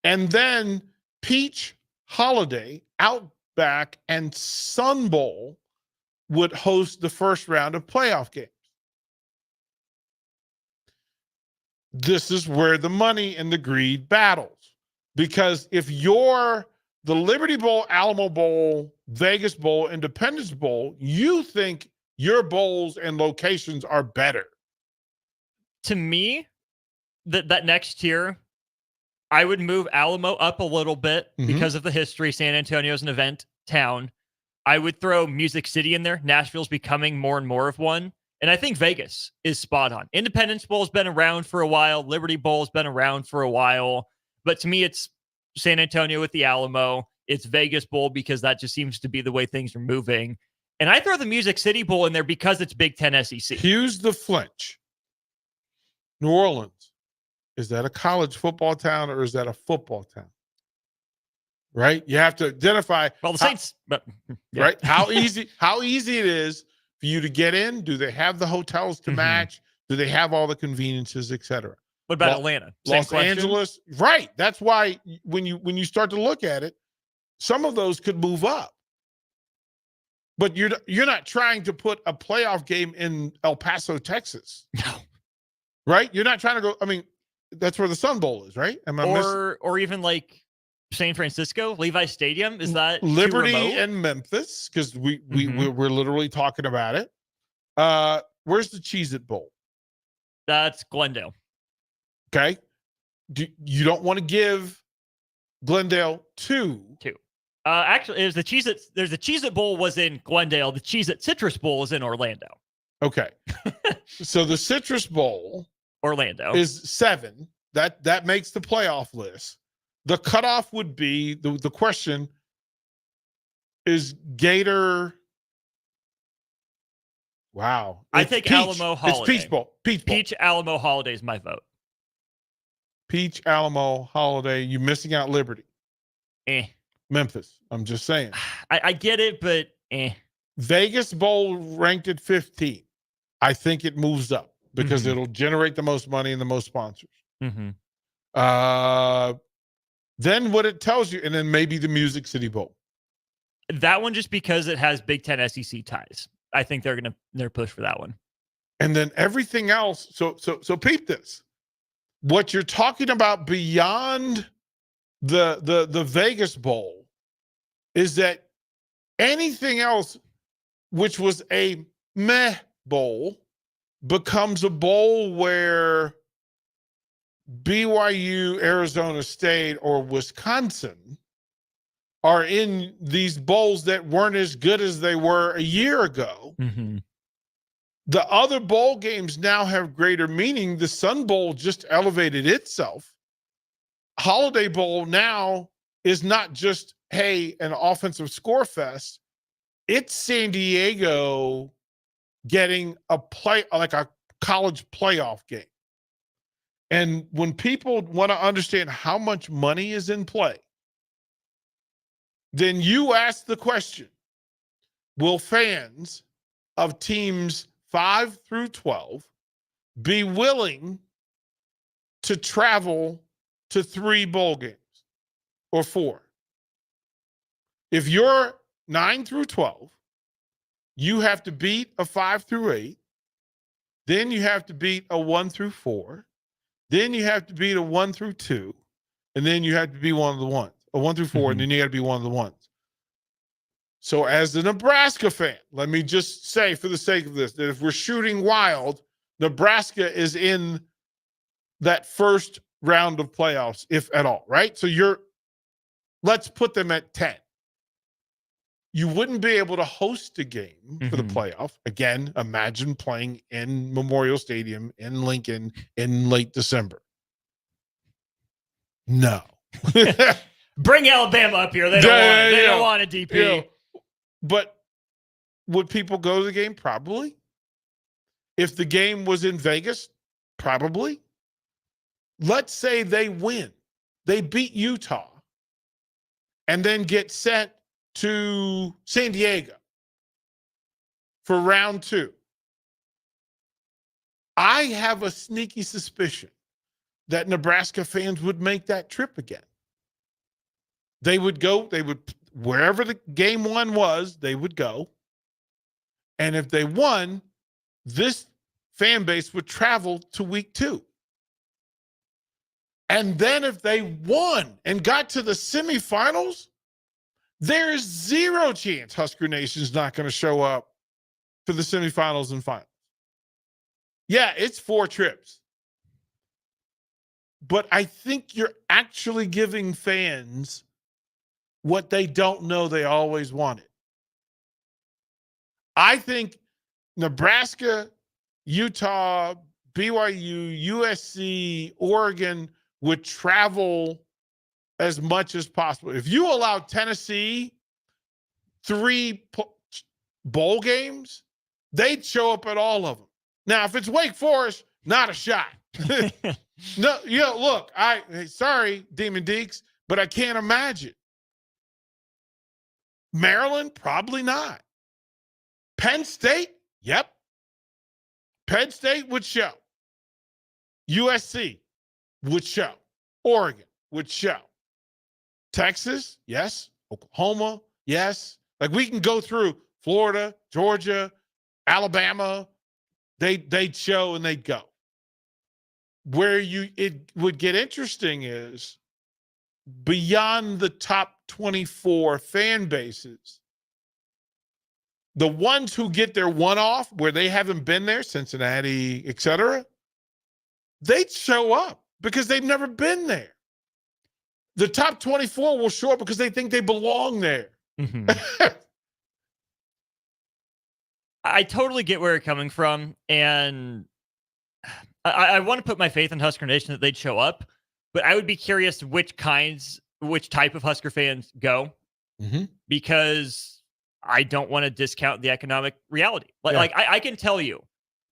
And then Peach, Holiday, Outback, and Sun Bowl would host the first round of playoff games. This is where the money and the greed battles. Because if you're the Liberty Bowl, Alamo Bowl, Vegas Bowl, Independence Bowl, you think your bowls and locations are better. To me, that next tier, I would move Alamo up a little bit because of the history. San Antonio is an event town. I would throw Music City in there. Nashville's becoming more and more of one. And I think Vegas is spot on. Independence Bowl has been around for a while. Liberty Bowl has been around for a while. But to me, it's San Antonio with the Alamo. It's Vegas Bowl because that just seems to be the way things are moving. And I throw the Music City Bowl in there because it's Big Ten SEC. Here's the flinch. New Orleans, is that a college football town or is that a football town? Right? You have to identify. Well, the Saints, right? How easy it is for you to get in. Do they have the hotels to match? Do they have all the conveniences, et cetera? What about Atlanta? Los Angeles? Right. That's why when you start to look at it, some of those could move up. But you're not trying to put a playoff game in El Paso, Texas. No. Right? You're not trying to go. I mean, that's where the Sun Bowl is, right? Or even like San Francisco, Levi Stadium. Is that Liberty too remote? and Memphis? Because we're literally talking about it. Where's the Cheez-It Bowl? That's Glendale. Okay. You don't want to give Glendale 2. Actually, there's the Cheez-It Bowl was in Glendale. The Cheez-It Citrus Bowl is in Orlando. Okay. So the Citrus Bowl Orlando is 7. That makes the playoff list. The cutoff would be the question is Gator. Wow. I think Peach. Alamo Holiday. It's Peach Bowl. Peach Alamo Holiday is my vote. Peach Alamo Holiday. You're missing out Liberty. Memphis. I'm just saying. I get it, but Vegas Bowl ranked at 15. I think it moves up because it'll generate the most money and the most sponsors. Then what it tells you, and then maybe the Music City Bowl. That one just because it has Big Ten SEC ties. I think they're push for that one. And then everything else. So peep this. What you're talking about beyond the Vegas Bowl is that anything else which was a meh bowl becomes a bowl where BYU, Arizona State, or Wisconsin are in these bowls that weren't as good as they were a year ago. The other bowl games now have greater meaning. The Sun Bowl just elevated itself. Holiday Bowl now is not just, hey, an offensive score fest. It's San Diego getting a college playoff game. And when people want to understand how much money is in play, then you ask the question, will fans of teams 5 through 12 be willing to travel to 3 bowl games or 4? If you're 9 through 12, you have to beat a 5 through 8. Then you have to beat a 1 through 4. Then you have to beat a 1 through 2. And then you have to be one of the ones. A 1 through 4, and then you got to be one of the ones. So as a Nebraska fan, let me just say for the sake of this, that if we're shooting wild, Nebraska is in that first round of playoffs, if at all, right? So let's put them at 10. You wouldn't be able to host a game for the playoff. Again, imagine playing in Memorial Stadium in Lincoln in late December. No. Bring Alabama up here. They don't want a DP. You know, but would people go to the game? Probably. If the game was in Vegas, probably. Let's say they win. They beat Utah and then get sent to San Diego for round 2. I have a sneaky suspicion that Nebraska fans would make that trip again. They would wherever the game 1 was, they would go. And if they won, this fan base would travel to week 2. And then if they won and got to the semifinals, there is 0 chance Husker Nation's not going to show up for the semifinals and finals. Yeah, it's 4 trips. But I think you're actually giving fans what they don't know they always wanted. I think Nebraska, Utah, BYU, USC, Oregon would travel as much as possible. If you allow Tennessee 3 bowl games, they'd show up at all of them. Now, if it's Wake Forest, not a shot. No, look, sorry, Demon Deeks, but I can't imagine. Maryland, probably not. Penn State, yep. Penn State would show. USC would show. Oregon would show. Texas, yes. Oklahoma, yes. Like we can go through Florida, Georgia, Alabama. They'd show and they'd go. Where it would get interesting is beyond the top 24 fan bases, the ones who get their one-off where they haven't been there, Cincinnati, etc., they'd show up. because they've never been there. The top 24 will show up because they think they belong there. I totally get where you're coming from, and I want to put my faith in Husker Nation that they'd show up, but I would be curious which type of Husker fans go, because I don't want to discount the economic reality. Like I can tell you,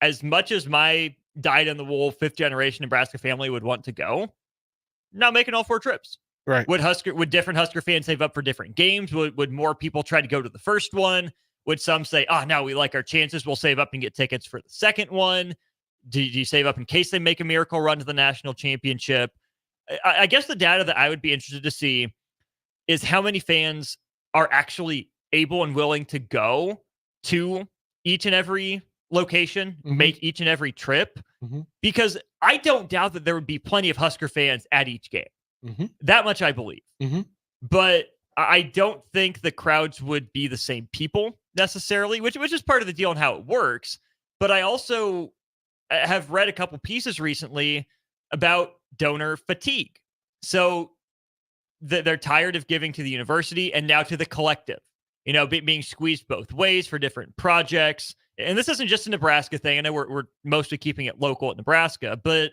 as much as my dyed-in-the-wool fifth-generation Nebraska family would want to go, not making all 4 trips. Right. Would different Husker fans save up for different games? Would more people try to go to the first one? Would some say, oh, no, we like our chances, we'll save up and get tickets for the second one? Do you save up in case they make a miracle run to the national championship? I guess the data that I would be interested to see is how many fans are actually able and willing to go to each and every location, make each and every trip, because I don't doubt that there would be plenty of Husker fans at each game. That much I believe. But I don't think the crowds would be the same people necessarily, which is part of the deal and how it works. But I also have read a couple pieces recently about donor fatigue. So they're tired of giving to the university and now to the collective, being squeezed both ways for different projects. And this isn't just a Nebraska thing. I know we're mostly keeping it local at Nebraska, but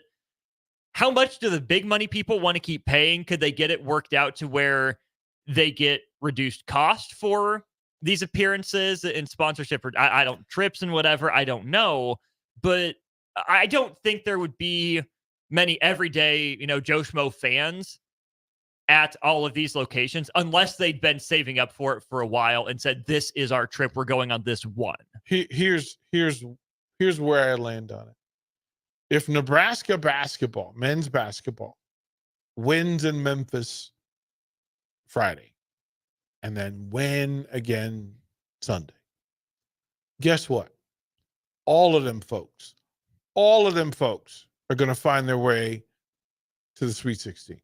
how much do the big money people want to keep paying? Could they get it worked out to where they get reduced cost for these appearances and sponsorship, or I don't trips and whatever? I don't know, but I don't think there would be many everyday, Joe Schmo fans at all of these locations unless they'd been saving up for it for a while and said, this is our trip, we're going on this one. Here's where I land on it. If Nebraska basketball, men's basketball, wins in Memphis Friday and then win again Sunday, guess what? All of them folks are going to find their way to the Sweet 16.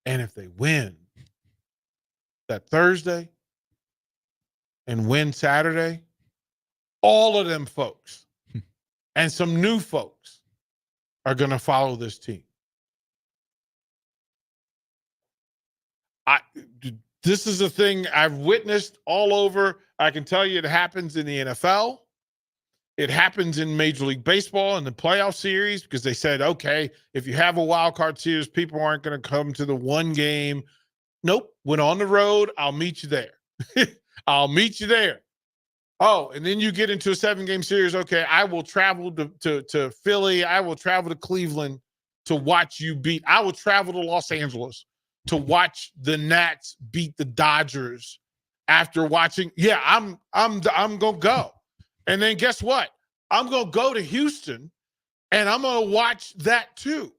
And if they win that Thursday and win Saturday, all of them folks and some new folks are going to follow this team. This is a thing I've witnessed all over. I can tell you it happens in the NFL. It happens in Major League Baseball in the playoff series because they said, okay, if you have a wild card series, people aren't going to come to the one game. Nope. When on the road, I'll meet you there. I'll meet you there. Oh, and then you get into a 7-game series. Okay, I will travel to Philly. I will travel to Cleveland to watch you beat. I will travel to Los Angeles to watch the Nats beat the Dodgers after watching. Yeah, I'm going to go. And then guess what? I'm going to go to Houston and I'm going to watch that too.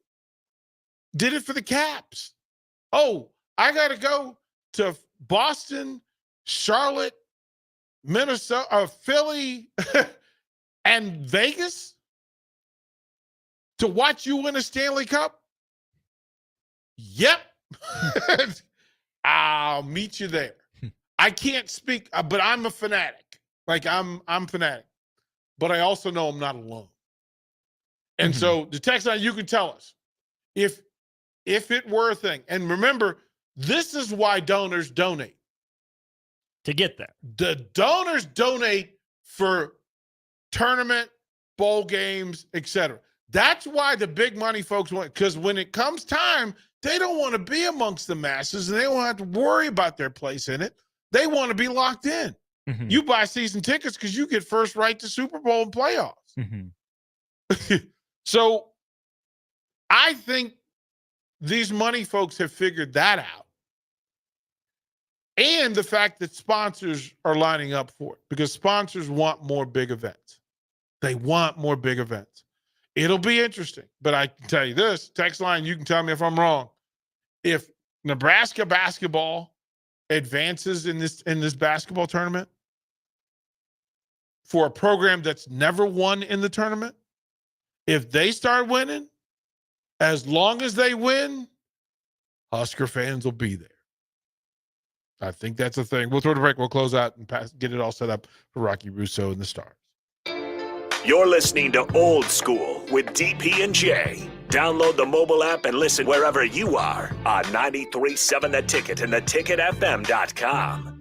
Did it for the Caps. Oh, I got to go to Boston, Charlotte, Minnesota, Philly, and Vegas to watch you win a Stanley Cup? Yep. I'll meet you there. I can't speak, but I'm a fanatic. Like I'm fanatic, but I also know I'm not alone. And so the text line, you can tell us if it were a thing. And remember, this is why donors donate. To get there. The donors donate for tournament, bowl games, etc. That's why the big money folks want, because when it comes time, they don't want to be amongst the masses and they don't have to worry about their place in it. They want to be locked in. You buy season tickets because you get first right to Super Bowl and playoffs. So I think these money folks have figured that out. And the fact that sponsors are lining up for it because sponsors want more big events. They want more big events. It'll be interesting, but I can tell you this, text line, you can tell me if I'm wrong. If Nebraska basketball advances in this basketball tournament for a program that's never won in the tournament, if they start winning, as long as they win, Husker fans will be there. I think that's a thing. We'll throw the break. We'll close out and get it all set up for Rocky Russo and the Stars. You're listening to Old School with DP and J. Download the mobile app and listen wherever you are on 93.7 The Ticket and theticketfm.com.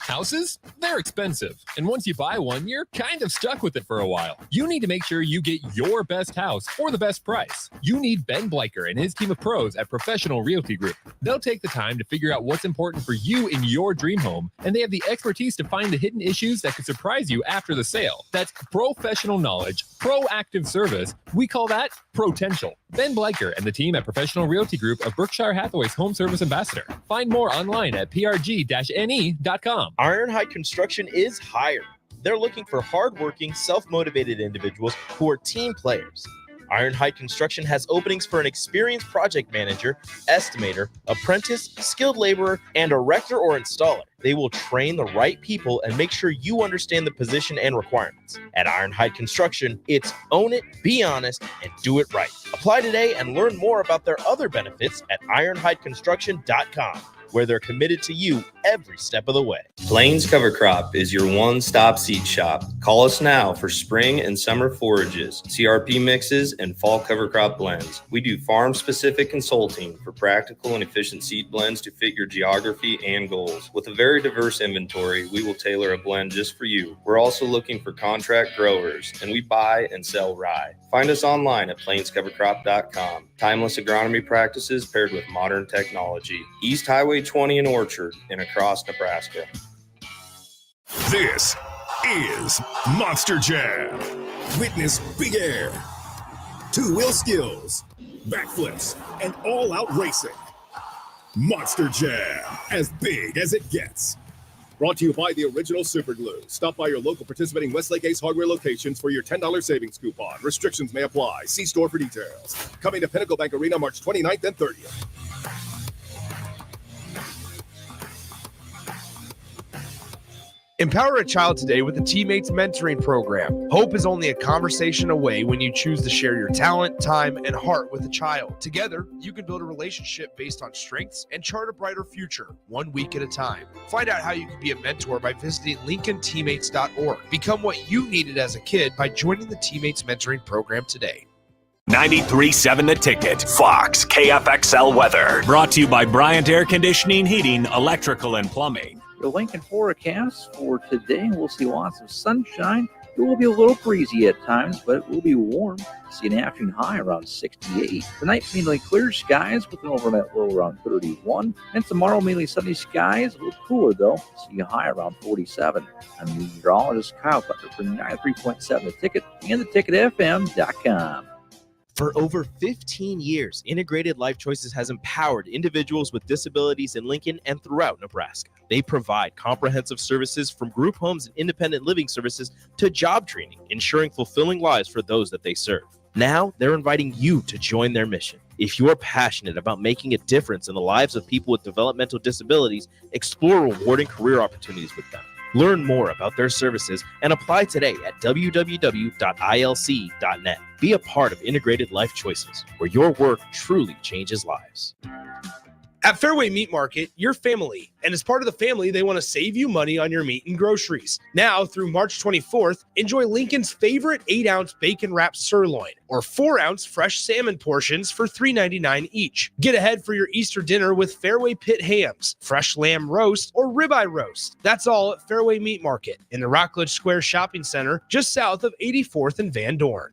Houses? They're expensive. And once you buy one, you're kind of stuck with it for a while. You need to make sure you get your best house for the best price. You need Ben Bleicher and his team of pros at Professional Realty Group. They'll take the time to figure out what's important for you in your dream home, and they have the expertise to find the hidden issues that could surprise you after the sale. That's professional knowledge, proactive service. We call that potential. Ben Bleicher and the team at Professional Realty Group of Berkshire Hathaway's Home Service Ambassador. Find more online at prg-ne.com. Ironhide Construction is hiring. They're looking for hardworking, self-motivated individuals who are team players. Ironhide Construction has openings for an experienced project manager, estimator, apprentice, skilled laborer, and erector or installer. They will train the right people and make sure you understand the position and requirements. At Ironhide Construction, it's own it, be honest, and do it right. Apply today and learn more about their other benefits at ironhideconstruction.com, where they're committed to you every step of the way. Plains Cover Crop is your one-stop seed shop. Call us now for spring and summer forages, CRP mixes, and fall cover crop blends. We do farm-specific consulting for practical and efficient seed blends to fit your geography and goals. With a very diverse inventory, we will tailor a blend just for you. We're also looking for contract growers, and we buy and sell rye. Find us online at plainscovercrop.com. Timeless agronomy practices paired with modern technology. East Highway 20 in Orchard and across Nebraska. This is Monster Jam. Witness big air, two-wheel skills, backflips, and all-out racing. Monster Jam, as big as it gets. Brought to you by the Original Super Glue. Stop by your local participating Westlake Ace Hardware locations for your $10 savings coupon. Restrictions may apply. See store for details. Coming to Pinnacle Bank Arena March 29th and 30th. Empower a child today with the Teammates Mentoring Program. Hope is only a conversation away when you choose to share your talent, time, and heart with a child. Together, you can build a relationship based on strengths and chart a brighter future, 1 week at a time. Find out how you can be a mentor by visiting LincolnTeammates.org. Become what you needed as a kid by joining the Teammates Mentoring Program today. 93.7 The Ticket, Fox, KFXL weather. Brought to you by Bryant Air Conditioning, Heating, Electrical, and Plumbing. The Lincoln forecast for today, we'll see lots of sunshine. It will be a little breezy at times, but it will be warm. See an afternoon high around 68. Tonight, mainly clear skies with an overnight low around 31. And tomorrow, mainly sunny skies, a little cooler though. See a high around 47. I'm meteorologist Kyle Tucker for 93.7 The Ticket and theticketfm.com. For over 15 years, Integrated Life Choices has empowered individuals with disabilities in Lincoln and throughout Nebraska. They provide comprehensive services from group homes and independent living services to job training, ensuring fulfilling lives for those that they serve. Now, they're inviting you to join their mission. If you're passionate about making a difference in the lives of people with developmental disabilities, explore rewarding career opportunities with them. Learn more about their services and apply today at www.ilc.net. Be a part of Integrated Life Choices, where your work truly changes lives. At Fairway Meat Market, you're family, and as part of the family, they want to save you money on your meat and groceries. Now, through March 24th, enjoy Lincoln's favorite 8-ounce bacon-wrapped sirloin or 4-ounce fresh salmon portions for $3.99 each. Get ahead for your Easter dinner with Fairway Pit hams, fresh lamb roast, or ribeye roast. That's all at Fairway Meat Market in the Rockledge Square Shopping Center, just south of 84th and Van Dorn.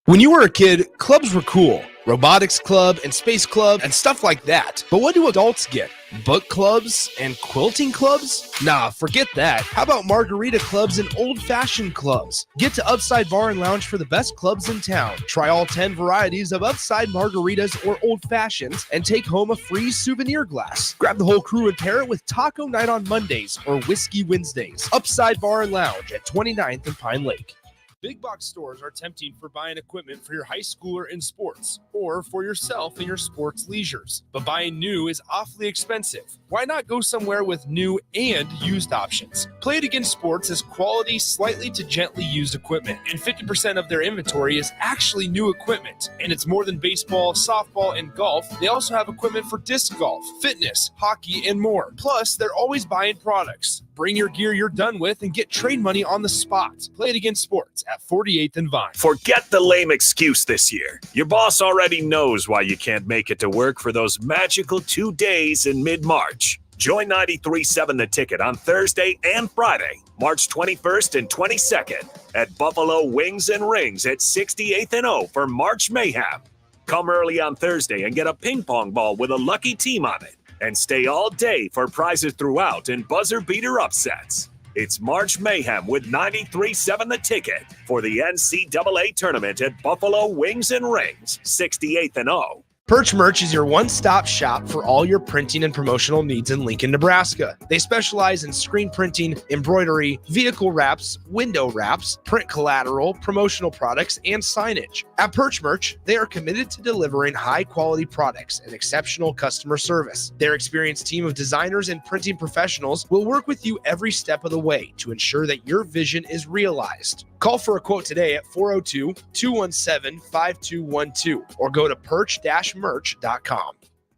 When you were a kid, clubs were cool. Robotics club and space club and stuff like that. But what do adults get? Book clubs and quilting clubs? Nah, forget that. How about margarita clubs and old-fashioned clubs? Get to Upside Bar and Lounge for the best clubs in town. Try all 10 varieties of Upside margaritas or old fashions and take home a free souvenir glass. Grab the whole crew and pair it with Taco Night on Mondays or Whiskey Wednesdays. Upside Bar and Lounge at 29th and Pine Lake. Big box stores are tempting for buying equipment for your high schooler in sports or for yourself in your sports leisures. But buying new is awfully expensive. Why not go somewhere with new and used options? Play It Again Sports has quality, slightly to gently used equipment, and 50% of their inventory is actually new equipment. And it's more than baseball, softball, and golf. They also have equipment for disc golf, fitness, hockey, and more. Plus, they're always buying products. Bring your gear you're done with and get trade money on the spot. Play It Again Sports at 48th and Vine. Forget the lame excuse this year. Your boss already knows why you can't make it to work for those magical 2 days in mid-March. Join 93.7 The Ticket on Thursday and Friday, March 21st and 22nd at Buffalo Wings and Rings at 68th and O for March Mayhem. Come early on Thursday and get a ping pong ball with a lucky team on it. And stay all day for prizes throughout and buzzer beater upsets. It's March Mayhem with 93.7 The Ticket for the NCAA tournament at Buffalo Wings and Rings, 68th and O. Perch Merch is your one-stop shop for all your printing and promotional needs in Lincoln, Nebraska. They specialize in screen printing, embroidery, vehicle wraps, window wraps, print collateral, promotional products, and signage. At Perch Merch, they are committed to delivering high-quality products and exceptional customer service. Their experienced team of designers and printing professionals will work with you every step of the way to ensure that your vision is realized. Call for a quote today at 402-217-5212 or go to perch-merch.com.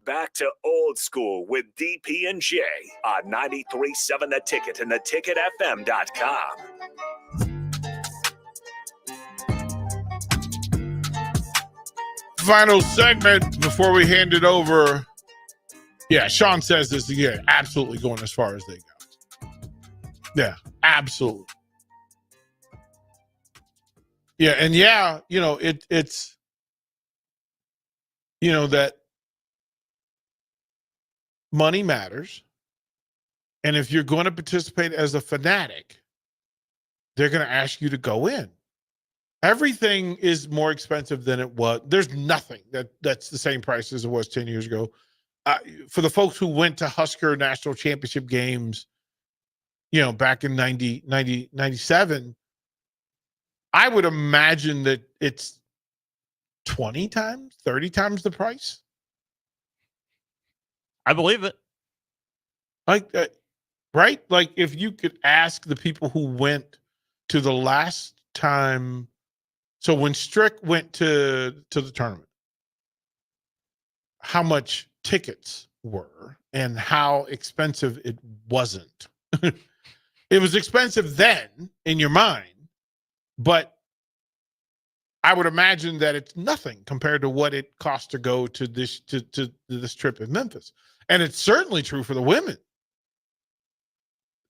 Back to old school with DP and J on 93.7 The Ticket and theticketfm.com. Final segment before we hand it over. Yeah, Sean says this again. Absolutely going as far as they go. Yeah, absolutely. Yeah, and yeah, it's that money matters. And if you're going to participate as a fanatic, they're going to ask you to go in. Everything is more expensive than it was. There's nothing that's the same price as it was 10 years ago. For the folks who went to Husker national championship games, back in 97, I would imagine that it's 20 times, 30 times the price. I believe it. Like, right? Like, if you could ask the people who went to the last time. So when Strick went to the tournament, how much tickets were and how expensive it wasn't. It was expensive then in your mind. But I would imagine that it's nothing compared to what it costs to go to this this trip in Memphis. And it's certainly true for the women.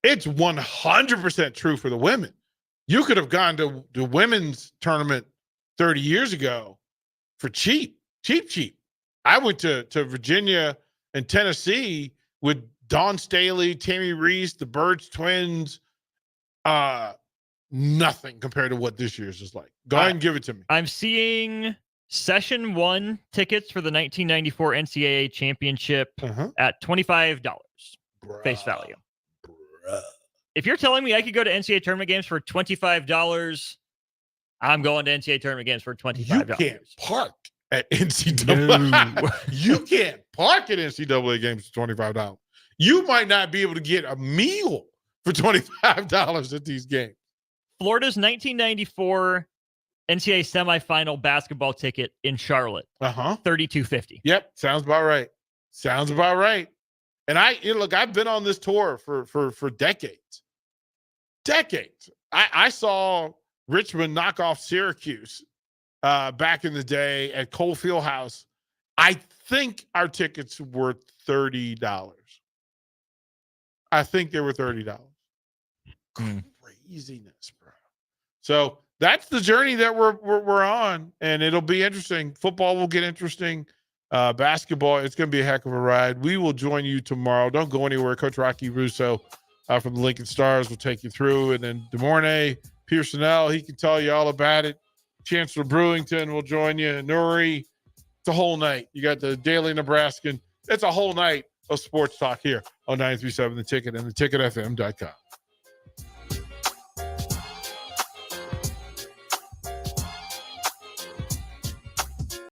It's 100% true for the women. You could have gone to the women's tournament 30 years ago for cheap. I went to Virginia and Tennessee with Dawn Staley, Tammy Reese, the Birds twins. Nothing compared to what this year's is like. Go ahead and give it to me. I'm seeing Session 1 tickets for the 1994 NCAA Championship at $25 face value. If you're telling me I could go to NCAA tournament games for $25, I'm going to NCAA tournament games for $25. You can't park at NCAA. No. You can't park at NCAA games for $25. You might not be able to get a meal for $25 at these games. Florida's 1994 NCAA semifinal basketball ticket in Charlotte. $32.50. Yep, sounds about right. And I've been on this tour for decades. I saw Richmond knock off Syracuse back in the day at Cole Fieldhouse. I think our tickets were $30. I think they were $30. Craziness, bro. So that's the journey that we're on, and it'll be interesting. Football will get interesting. Basketball, it's going to be a heck of a ride. We will join you tomorrow. Don't go anywhere. Coach Rocky Russo from the Lincoln Stars will take you through, and then DeMornay Pearsonell, he can tell you all about it. Chancellor Brewington will join you. Nuri, it's a whole night. You got the Daily Nebraskan. It's a whole night of sports talk here on 93.7 The Ticket and theticketfm.com.